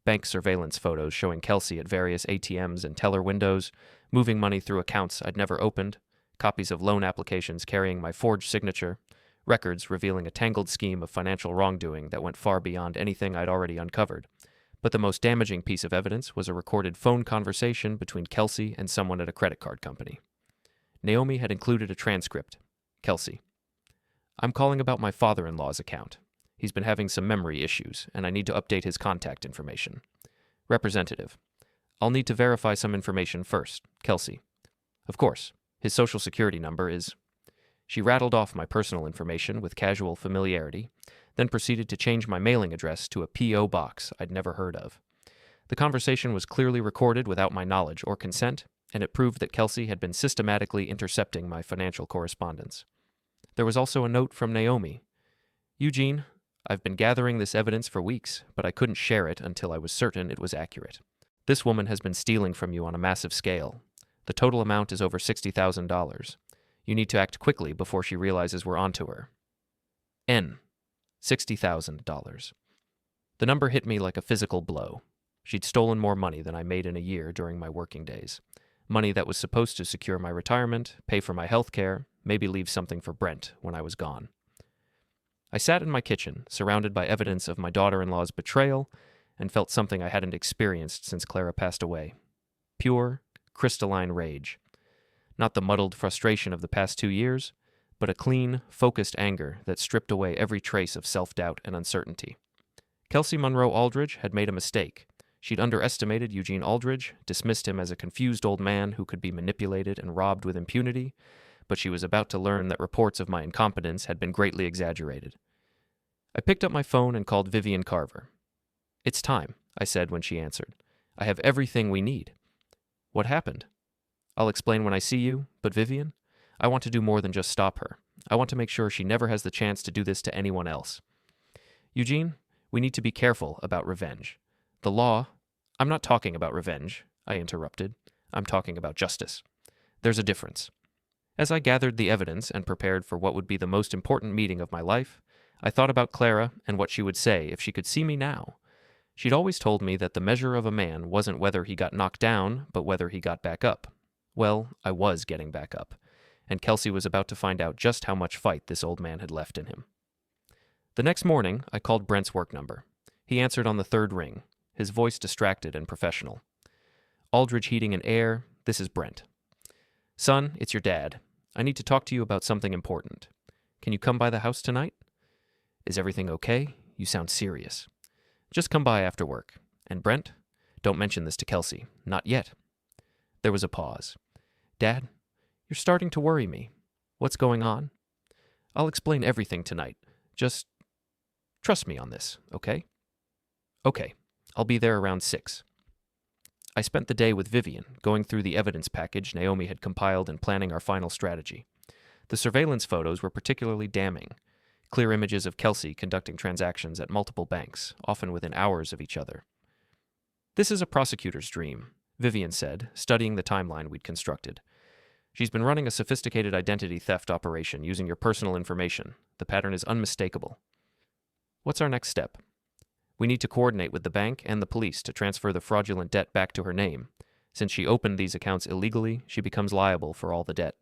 Bank surveillance photos showing Kelsey at various ATMs and teller windows, moving money through accounts I'd never opened, copies of loan applications carrying my forged signature, records revealing a tangled scheme of financial wrongdoing that went far beyond anything I'd already uncovered. But the most damaging piece of evidence was a recorded phone conversation between Kelsey and someone at a credit card company. Naomi had included a transcript. Kelsey: I'm calling about my father-in-law's account. He's been having some memory issues, and I need to update his contact information. Representative. I'll need to verify some information first. Kelsey. Of course. His social security number is... She rattled off my personal information with casual familiarity, then proceeded to change my mailing address to a P.O. box I'd never heard of. The conversation was clearly recorded without my knowledge or consent, and it proved that Kelsey had been systematically intercepting my financial correspondence. There was also a note from Naomi. Eugene, I've been gathering this evidence for weeks, but I couldn't share it until I was certain it was accurate. This woman has been stealing from you on a massive scale. The total amount is over $60,000. You need to act quickly before she realizes we're onto her. N. $60,000. The number hit me like a physical blow. She'd stolen more money than I made in a year during my working days. Money that was supposed to secure my retirement, pay for my health care, maybe leave something for Brent when I was gone. I sat in my kitchen, surrounded by evidence of my daughter-in-law's betrayal, and felt something I hadn't experienced since Clara passed away. Pure, crystalline rage. Not the muddled frustration of the past 2 years, but a clean, focused anger that stripped away every trace of self-doubt and uncertainty. Kelsey Monroe Aldridge had made a mistake. She'd underestimated Eugene Aldridge, dismissed him as a confused old man who could be manipulated and robbed with impunity, but she was about to learn that reports of my incompetence had been greatly exaggerated. I picked up my phone and called Vivian Carver. It's time, I said when she answered. I have everything we need. What happened? I'll explain when I see you, but Vivian, I want to do more than just stop her. I want to make sure she never has the chance to do this to anyone else. Eugene, we need to be careful about revenge. The law... I'm not talking about revenge, I interrupted. I'm talking about justice. There's a difference. As I gathered the evidence and prepared for what would be the most important meeting of my life, I thought about Clara and what she would say if she could see me now. She'd always told me that the measure of a man wasn't whether he got knocked down, but whether he got back up. Well, I was getting back up, and Kelsey was about to find out just how much fight this old man had left in him. The next morning, I called Brent's work number. He answered on the third ring, his voice distracted and professional. Aldridge Heating and Air, this is Brent. Son, it's your dad. I need to talk to you about something important. Can you come by the house tonight? Is everything okay? You sound serious. Just come by after work. And Brent, don't mention this to Kelsey. Not yet. There was a pause. Dad, you're starting to worry me. What's going on? I'll explain everything tonight. Just trust me on this, okay? Okay, I'll be there around 6. I spent the day with Vivian, going through the evidence package Naomi had compiled and planning our final strategy. The surveillance photos were particularly damning. Clear images of Kelsey conducting transactions at multiple banks, often within hours of each other. This is a prosecutor's dream, Vivian said, studying the timeline we'd constructed. She's been running a sophisticated identity theft operation using your personal information. The pattern is unmistakable. What's our next step? We need to coordinate with the bank and the police to transfer the fraudulent debt back to her name. Since she opened these accounts illegally, she becomes liable for all the debt.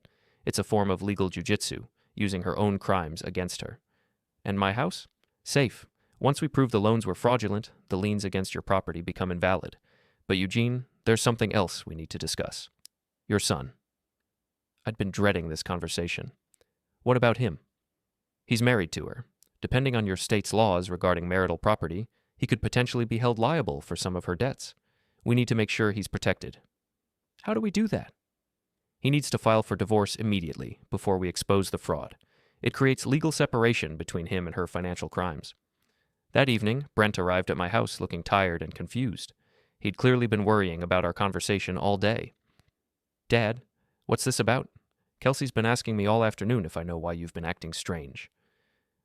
It's a form of legal jujitsu, using her own crimes against her. And my house? Safe. Once we prove the loans were fraudulent, the liens against your property become invalid. But Eugene, there's something else we need to discuss. Your son. I'd been dreading this conversation. What about him? He's married to her. Depending on your state's laws regarding marital property, he could potentially be held liable for some of her debts. We need to make sure he's protected. How do we do that? He needs to file for divorce immediately, before we expose the fraud. It creates legal separation between him and her financial crimes. That evening, Brent arrived at my house looking tired and confused. He'd clearly been worrying about our conversation all day. Dad, what's this about? Kelsey's been asking me all afternoon if I know why you've been acting strange.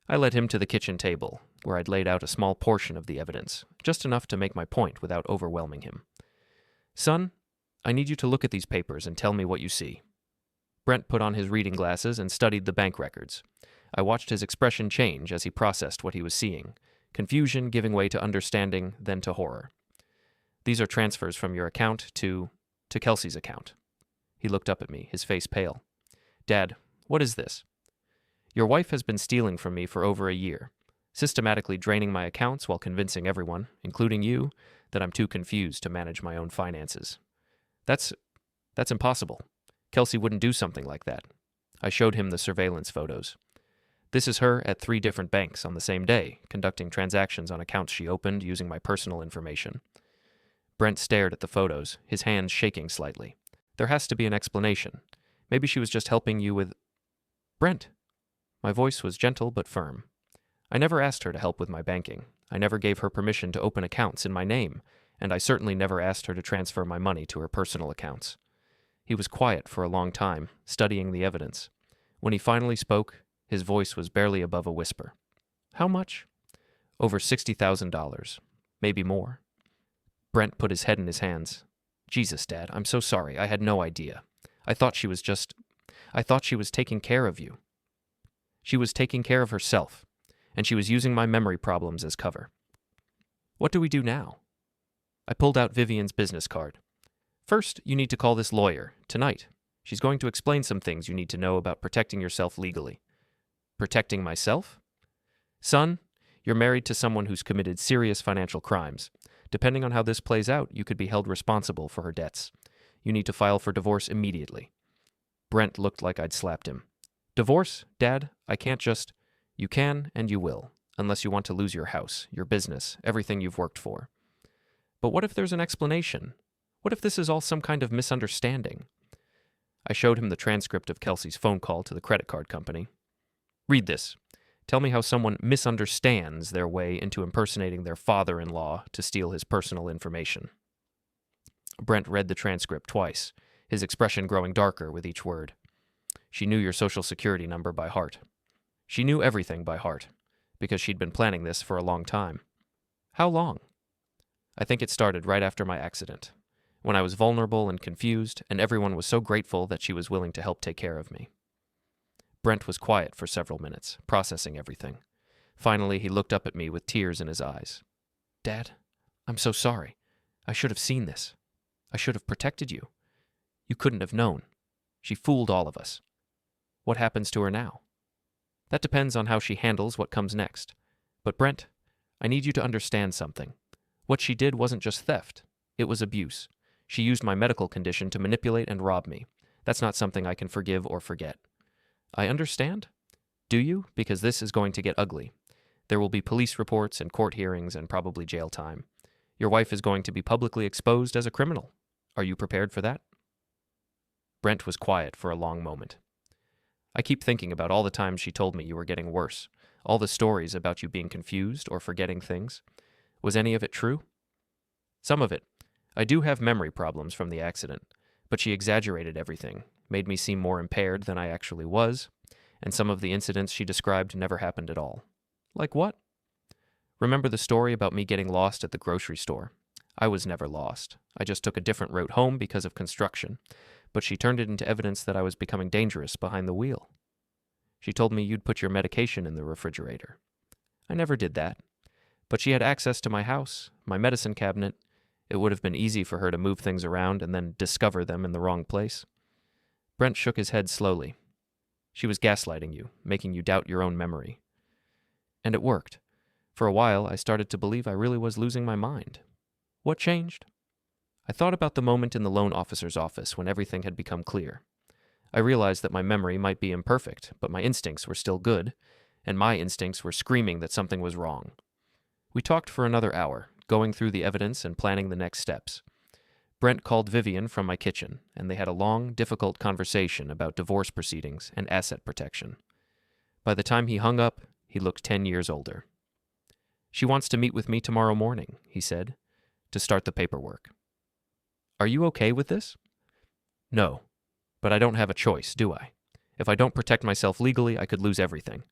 I led him to the kitchen table, where I'd laid out a small portion of the evidence, just enough to make my point without overwhelming him. Son, I need you to look at these papers and tell me what you see. Brent put on his reading glasses and studied the bank records. I watched his expression change as he processed what he was seeing, confusion giving way to understanding, then to horror. These are transfers from your account to Kelsey's account. He looked up at me, his face pale. Dad, what is this? Your wife has been stealing from me for over a year, systematically draining my accounts while convincing everyone, including you, that I'm too confused to manage my own finances. That's impossible. Kelsey wouldn't do something like that. I showed him the surveillance photos. This is her at 3 different banks on the same day, conducting transactions on accounts she opened using my personal information. Brent stared at the photos, his hands shaking slightly. There has to be an explanation. Maybe she was just helping you with... Brent! My voice was gentle but firm. I never asked her to help with my banking. I never gave her permission to open accounts in my name, and I certainly never asked her to transfer my money to her personal accounts. He was quiet for a long time, studying the evidence. When he finally spoke, his voice was barely above a whisper. How much? Over $60,000. Maybe more. Brent put his head in his hands. Jesus, Dad, I'm so sorry. I had no idea. I thought she was taking care of you. She was taking care of herself, and she was using my memory problems as cover. What do we do now? I pulled out Vivian's business card. First, you need to call this lawyer, tonight. She's going to explain some things you need to know about protecting yourself legally. Protecting myself? Son, you're married to someone who's committed serious financial crimes. Depending on how this plays out, you could be held responsible for her debts. You need to file for divorce immediately. Brent looked like I'd slapped him. Divorce? Dad, I can't just... You can and you will, unless you want to lose your house, your business, everything you've worked for. But what if there's an explanation? What if this is all some kind of misunderstanding? I showed him the transcript of Kelsey's phone call to the credit card company. Read this. Tell me how someone misunderstands their way into impersonating their father-in-law to steal his personal information. Brent read the transcript twice, his expression growing darker with each word. She knew your social security number by heart. She knew everything by heart, because she'd been planning this for a long time. How long? I think it started right after my accident, when I was vulnerable and confused, and everyone was so grateful that she was willing to help take care of me. Brent was quiet for several minutes, processing everything. Finally, he looked up at me with tears in his eyes. Dad, I'm so sorry. I should have seen this. I should have protected you. You couldn't have known. She fooled all of us. What happens to her now? That depends on how she handles what comes next. But Brent, I need you to understand something. What she did wasn't just theft. It was abuse. She used my medical condition to manipulate and rob me. That's not something I can forgive or forget. I understand? Do you? Because this is going to get ugly. There will be police reports and court hearings and probably jail time. Your wife is going to be publicly exposed as a criminal. Are you prepared for that? Brent was quiet for a long moment. I keep thinking about all the times she told me you were getting worse, all the stories about you being confused or forgetting things. Was any of it true? Some of it. I do have memory problems from the accident, but she exaggerated everything, made me seem more impaired than I actually was, and some of the incidents she described never happened at all. Like what? Remember the story about me getting lost at the grocery store? I was never lost. I just took a different route home because of construction, but she turned it into evidence that I was becoming dangerous behind the wheel. She told me you'd put your medication in the refrigerator. I never did that. But she had access to my house, my medicine cabinet. It would have been easy for her to move things around and then discover them in the wrong place. Brent shook his head slowly. She was gaslighting you, making you doubt your own memory. And it worked. For a while, I started to believe I really was losing my mind. What changed? I thought about the moment in the loan officer's office when everything had become clear. I realized that my memory might be imperfect, but my instincts were still good, and my instincts were screaming that something was wrong. We talked for another hour, going through the evidence and planning the next steps. Brent called Vivian from my kitchen, and they had a long, difficult conversation about divorce proceedings and asset protection. By the time he hung up, he looked 10 years older. She wants to meet with me tomorrow morning, he said, to start the paperwork. Are you okay with this? No, but I don't have a choice, do I? If I don't protect myself legally, I could lose everything.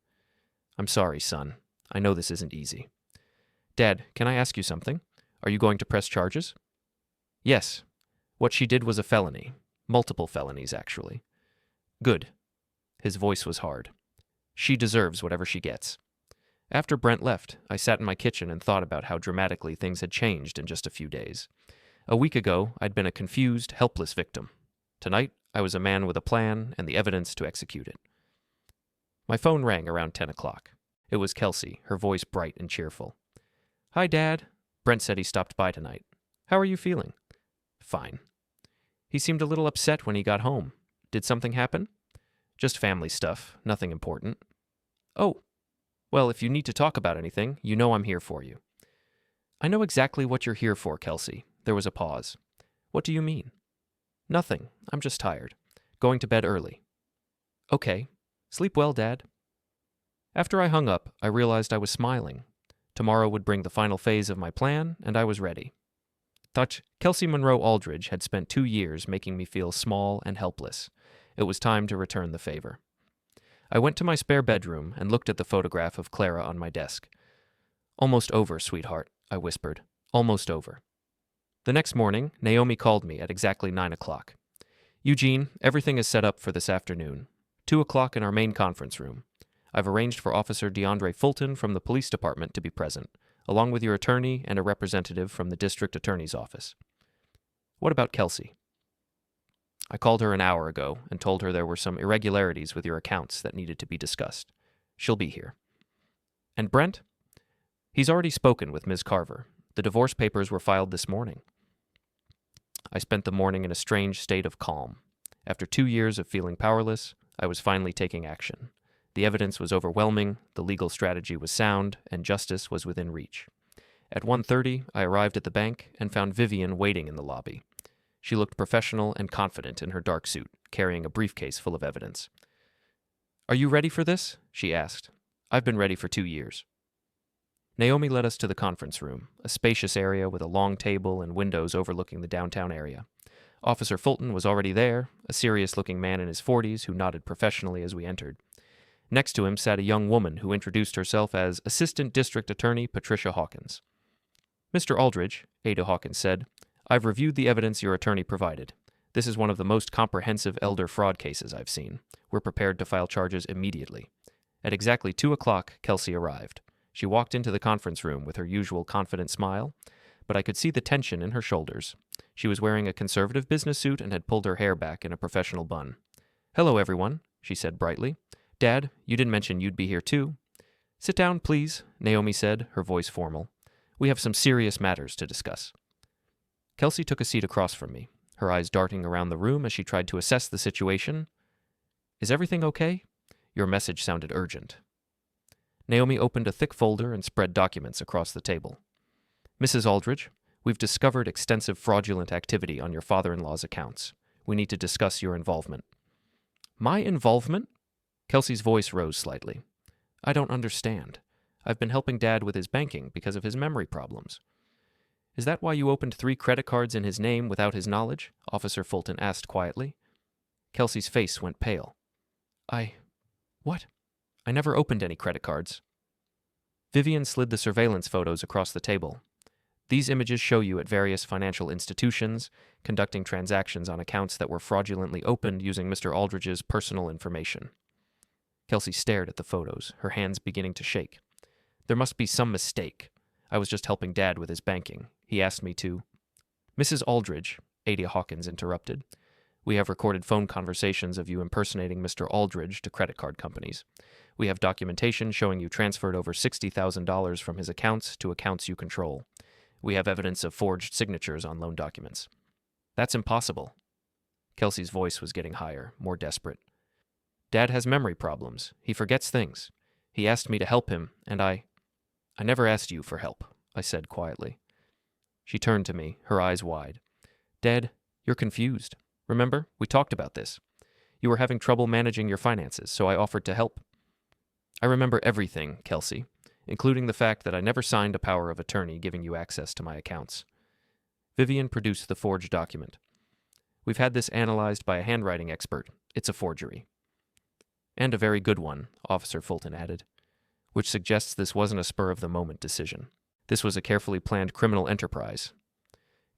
I'm sorry, son. I know this isn't easy. Dad, can I ask you something? Are you going to press charges? Yes. What she did was a felony. Multiple felonies, actually. Good. His voice was hard. She deserves whatever she gets. After Brent left, I sat in my kitchen and thought about how dramatically things had changed in just a few days. A week ago, I'd been a confused, helpless victim. Tonight, I was a man with a plan and the evidence to execute it. My phone rang around 10 o'clock. It was Kelsey, her voice bright and cheerful. Hi, Dad. Brent said he stopped by tonight. How are you feeling? Fine. He seemed a little upset when he got home. Did something happen? Just family stuff, nothing important. Oh, well, if you need to talk about anything, you know I'm here for you. I know exactly what you're here for, Kelsey. There was a pause. What do you mean? Nothing. I'm just tired. Going to bed early. Okay. Sleep well, Dad. After I hung up, I realized I was smiling. Tomorrow would bring the final phase of my plan, and I was ready. Kelsey Monroe Aldridge had spent 2 years making me feel small and helpless. It was time to return the favor. I went to my spare bedroom and looked at the photograph of Clara on my desk. Almost over, sweetheart, I whispered. Almost over. The next morning, Naomi called me at exactly 9 o'clock. Eugene, everything is set up for this afternoon. 2 o'clock in our main conference room. I've arranged for Officer DeAndre Fulton from the police department to be present, along with your attorney and a representative from the district attorney's office. What about Kelsey? I called her an hour ago and told her there were some irregularities with your accounts that needed to be discussed. She'll be here. And Brent? He's already spoken with Ms. Carver. The divorce papers were filed this morning. I spent the morning in a strange state of calm. After 2 years of feeling powerless, I was finally taking action. The evidence was overwhelming, the legal strategy was sound, and justice was within reach. At 1:30, I arrived at the bank and found Vivian waiting in the lobby. She looked professional and confident in her dark suit, carrying a briefcase full of evidence. "Are you ready for this?" she asked. "I've been ready for 2 years." Naomi led us to the conference room, a spacious area with a long table and windows overlooking the downtown area. Officer Fulton was already there, a serious-looking man in his 40s who nodded professionally as we entered. Next to him sat a young woman who introduced herself as Assistant District Attorney Patricia Hawkins. "Mr. Aldridge," Ada Hawkins said, "I've reviewed the evidence your attorney provided. This is one of the most comprehensive elder fraud cases I've seen. We're prepared to file charges immediately." At exactly 2 o'clock, Kelsey arrived. She walked into the conference room with her usual confident smile, but I could see the tension in her shoulders. She was wearing a conservative business suit and had pulled her hair back in a professional bun. "Hello, everyone," she said brightly. "Dad, you didn't mention you'd be here too." "Sit down, please," Naomi said, her voice formal. "We have some serious matters to discuss." Kelsey took a seat across from me, her eyes darting around the room as she tried to assess the situation. "Is everything okay? Your message sounded urgent." Naomi opened a thick folder and spread documents across the table. "Mrs. Aldridge, we've discovered extensive fraudulent activity on your father-in-law's accounts. We need to discuss your involvement." "My involvement?" Kelsey's voice rose slightly. "I don't understand. I've been helping Dad with his banking because of his memory problems." "Is that why you opened 3 credit cards in his name without his knowledge?" Officer Fulton asked quietly. Kelsey's face went pale. What? I never opened any credit cards." Vivian slid the surveillance photos across the table. "These images show you at various financial institutions, conducting transactions on accounts that were fraudulently opened using Mr. Aldridge's personal information." Kelsey stared at the photos, her hands beginning to shake. "There must be some mistake. I was just helping Dad with his banking. He asked me to—" "Mrs. Aldridge," Ada Hawkins interrupted. "We have recorded phone conversations of you impersonating Mr. Aldridge to credit card companies. We have documentation showing you transferred over $60,000 from his accounts to accounts you control. We have evidence of forged signatures on loan documents." "That's impossible." Kelsey's voice was getting higher, more desperate. "Dad has memory problems. He forgets things. He asked me to help him, and I never asked you for help," I said quietly. She turned to me, her eyes wide. "Dad, you're confused. Remember, we talked about this. You were having trouble managing your finances, so I offered to help." "I remember everything, Kelsey, including the fact that I never signed a power of attorney giving you access to my accounts." Vivian produced the forged document. "We've had this analyzed by a handwriting expert. It's a forgery." "And a very good one," Officer Fulton added, "which suggests this wasn't a spur-of-the-moment decision. This was a carefully planned criminal enterprise."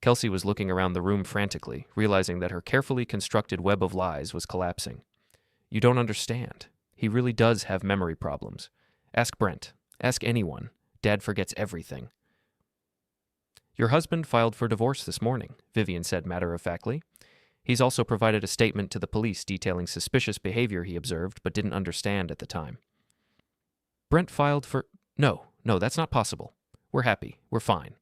Kelsey was looking around the room frantically, realizing that her carefully constructed web of lies was collapsing. "You don't understand. He really does have memory problems. Ask Brent. Ask anyone. Dad forgets everything." "Your husband filed for divorce this morning," Vivian said matter-of-factly. "He's also provided a statement to the police detailing suspicious behavior he observed but didn't understand at the time." "Brent filed for— No, that's not possible. We're happy. We're fine."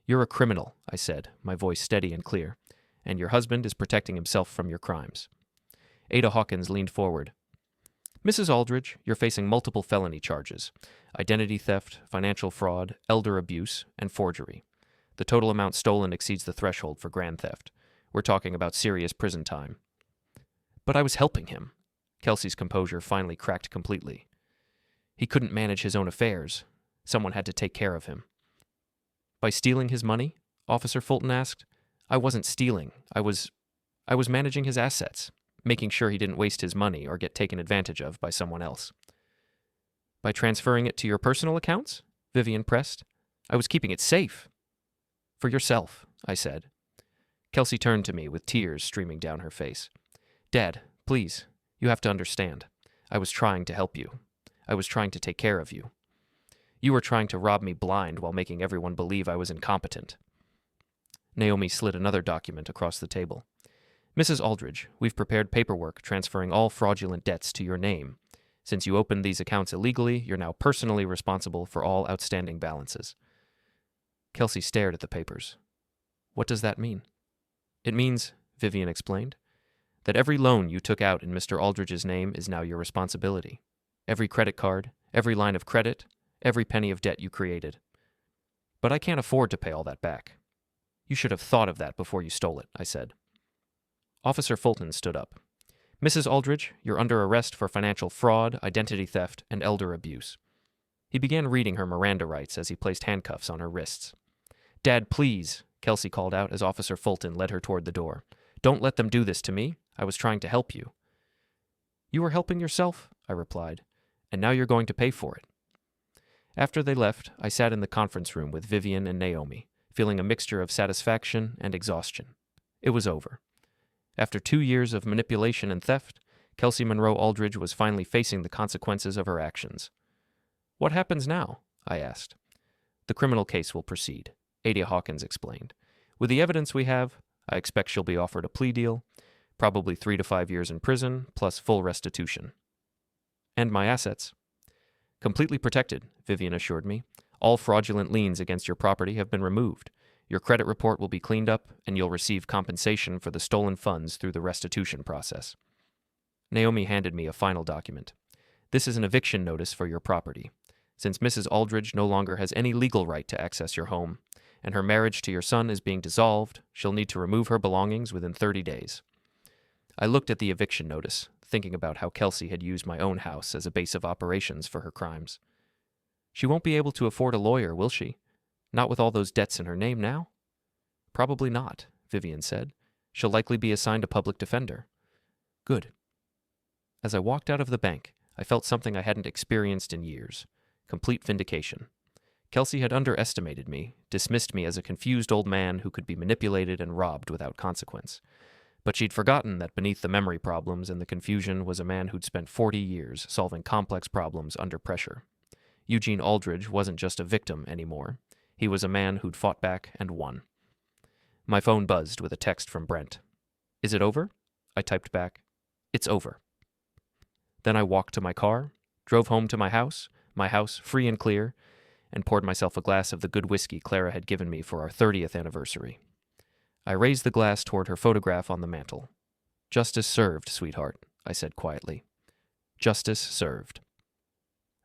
"You're a criminal," I said, my voice steady and clear, "and your husband is protecting himself from your crimes." Ada Hawkins leaned forward. Mrs. Aldridge, you're facing multiple felony charges: identity theft, financial fraud, elder abuse, and forgery. The total amount stolen exceeds the threshold for grand theft. We're talking about serious prison time. But I was helping him. Kelsey's composure finally cracked completely. He couldn't manage his own affairs. Someone had to take care of him. By stealing his money? Officer Fulton asked. I wasn't stealing. I was managing his assets, making sure he didn't waste his money or get taken advantage of by someone else. By transferring it to your personal accounts? Vivian pressed. I was keeping it safe. For yourself, I said. Kelsey turned to me with tears streaming down her face. Dad, please, you have to understand. I was trying to help you. I was trying to take care of you. You were trying to rob me blind while making everyone believe I was incompetent. Naomi slid another document across the table. Mrs. Aldridge, we've prepared paperwork transferring all fraudulent debts to your name. Since you opened these accounts illegally, you're now personally responsible for all outstanding balances. Kelsey stared at the papers. What does that mean? It means, Vivian explained, that every loan you took out in Mr. Aldridge's name is now your responsibility. Every credit card, every line of credit, every penny of debt you created. But I can't afford to pay all that back. You should have thought of that before you stole it, I said. Officer Fulton stood up. Mrs. Aldridge, you're under arrest for financial fraud, identity theft, and elder abuse. He began reading her Miranda rights as he placed handcuffs on her wrists. Dad, please, Kelsey called out as Officer Fulton led her toward the door. Don't let them do this to me. I was trying to help you. You were helping yourself, I replied, and now you're going to pay for it. After they left, I sat in the conference room with Vivian and Naomi, feeling a mixture of satisfaction and exhaustion. It was over. After 2 years of manipulation and theft, Kelsey Monroe Aldridge was finally facing the consequences of her actions. What happens now? I asked. The criminal case will proceed, Ada Hawkins explained. With the evidence we have, I expect she'll be offered a plea deal, probably 3 to 5 years in prison, plus full restitution. And my assets. Completely protected, Vivian assured me. All fraudulent liens against your property have been removed. Your credit report will be cleaned up, and you'll receive compensation for the stolen funds through the restitution process. Naomi handed me a final document. This is an eviction notice for your property. Since Mrs. Aldridge no longer has any legal right to access your home, and her marriage to your son is being dissolved, she'll need to remove her belongings within 30 days. I looked at the eviction notice, thinking about how Kelsey had used my own house as a base of operations for her crimes. She won't be able to afford a lawyer, will she? Not with all those debts in her name now? Probably not, Vivian said. She'll likely be assigned a public defender. Good. As I walked out of the bank, I felt something I hadn't experienced in years. Complete vindication. Kelsey had underestimated me, dismissed me as a confused old man who could be manipulated and robbed without consequence. But she'd forgotten that beneath the memory problems and the confusion was a man who'd spent 40 years solving complex problems under pressure. Eugene Aldridge wasn't just a victim anymore. He was a man who'd fought back and won. My phone buzzed with a text from Brent. Is it over? I typed back. It's over. Then I walked to my car, drove home to my house free and clear, and poured myself a glass of the good whiskey Clara had given me for our 30th anniversary. I raised the glass toward her photograph on the mantel. Justice served, sweetheart, I said quietly. Justice served.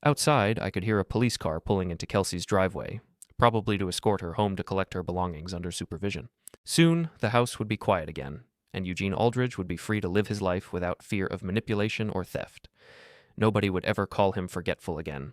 Outside, I could hear a police car pulling into Kelsey's driveway, probably to escort her home to collect her belongings under supervision. Soon, the house would be quiet again, and Eugene Aldridge would be free to live his life without fear of manipulation or theft. Nobody would ever call him forgetful again.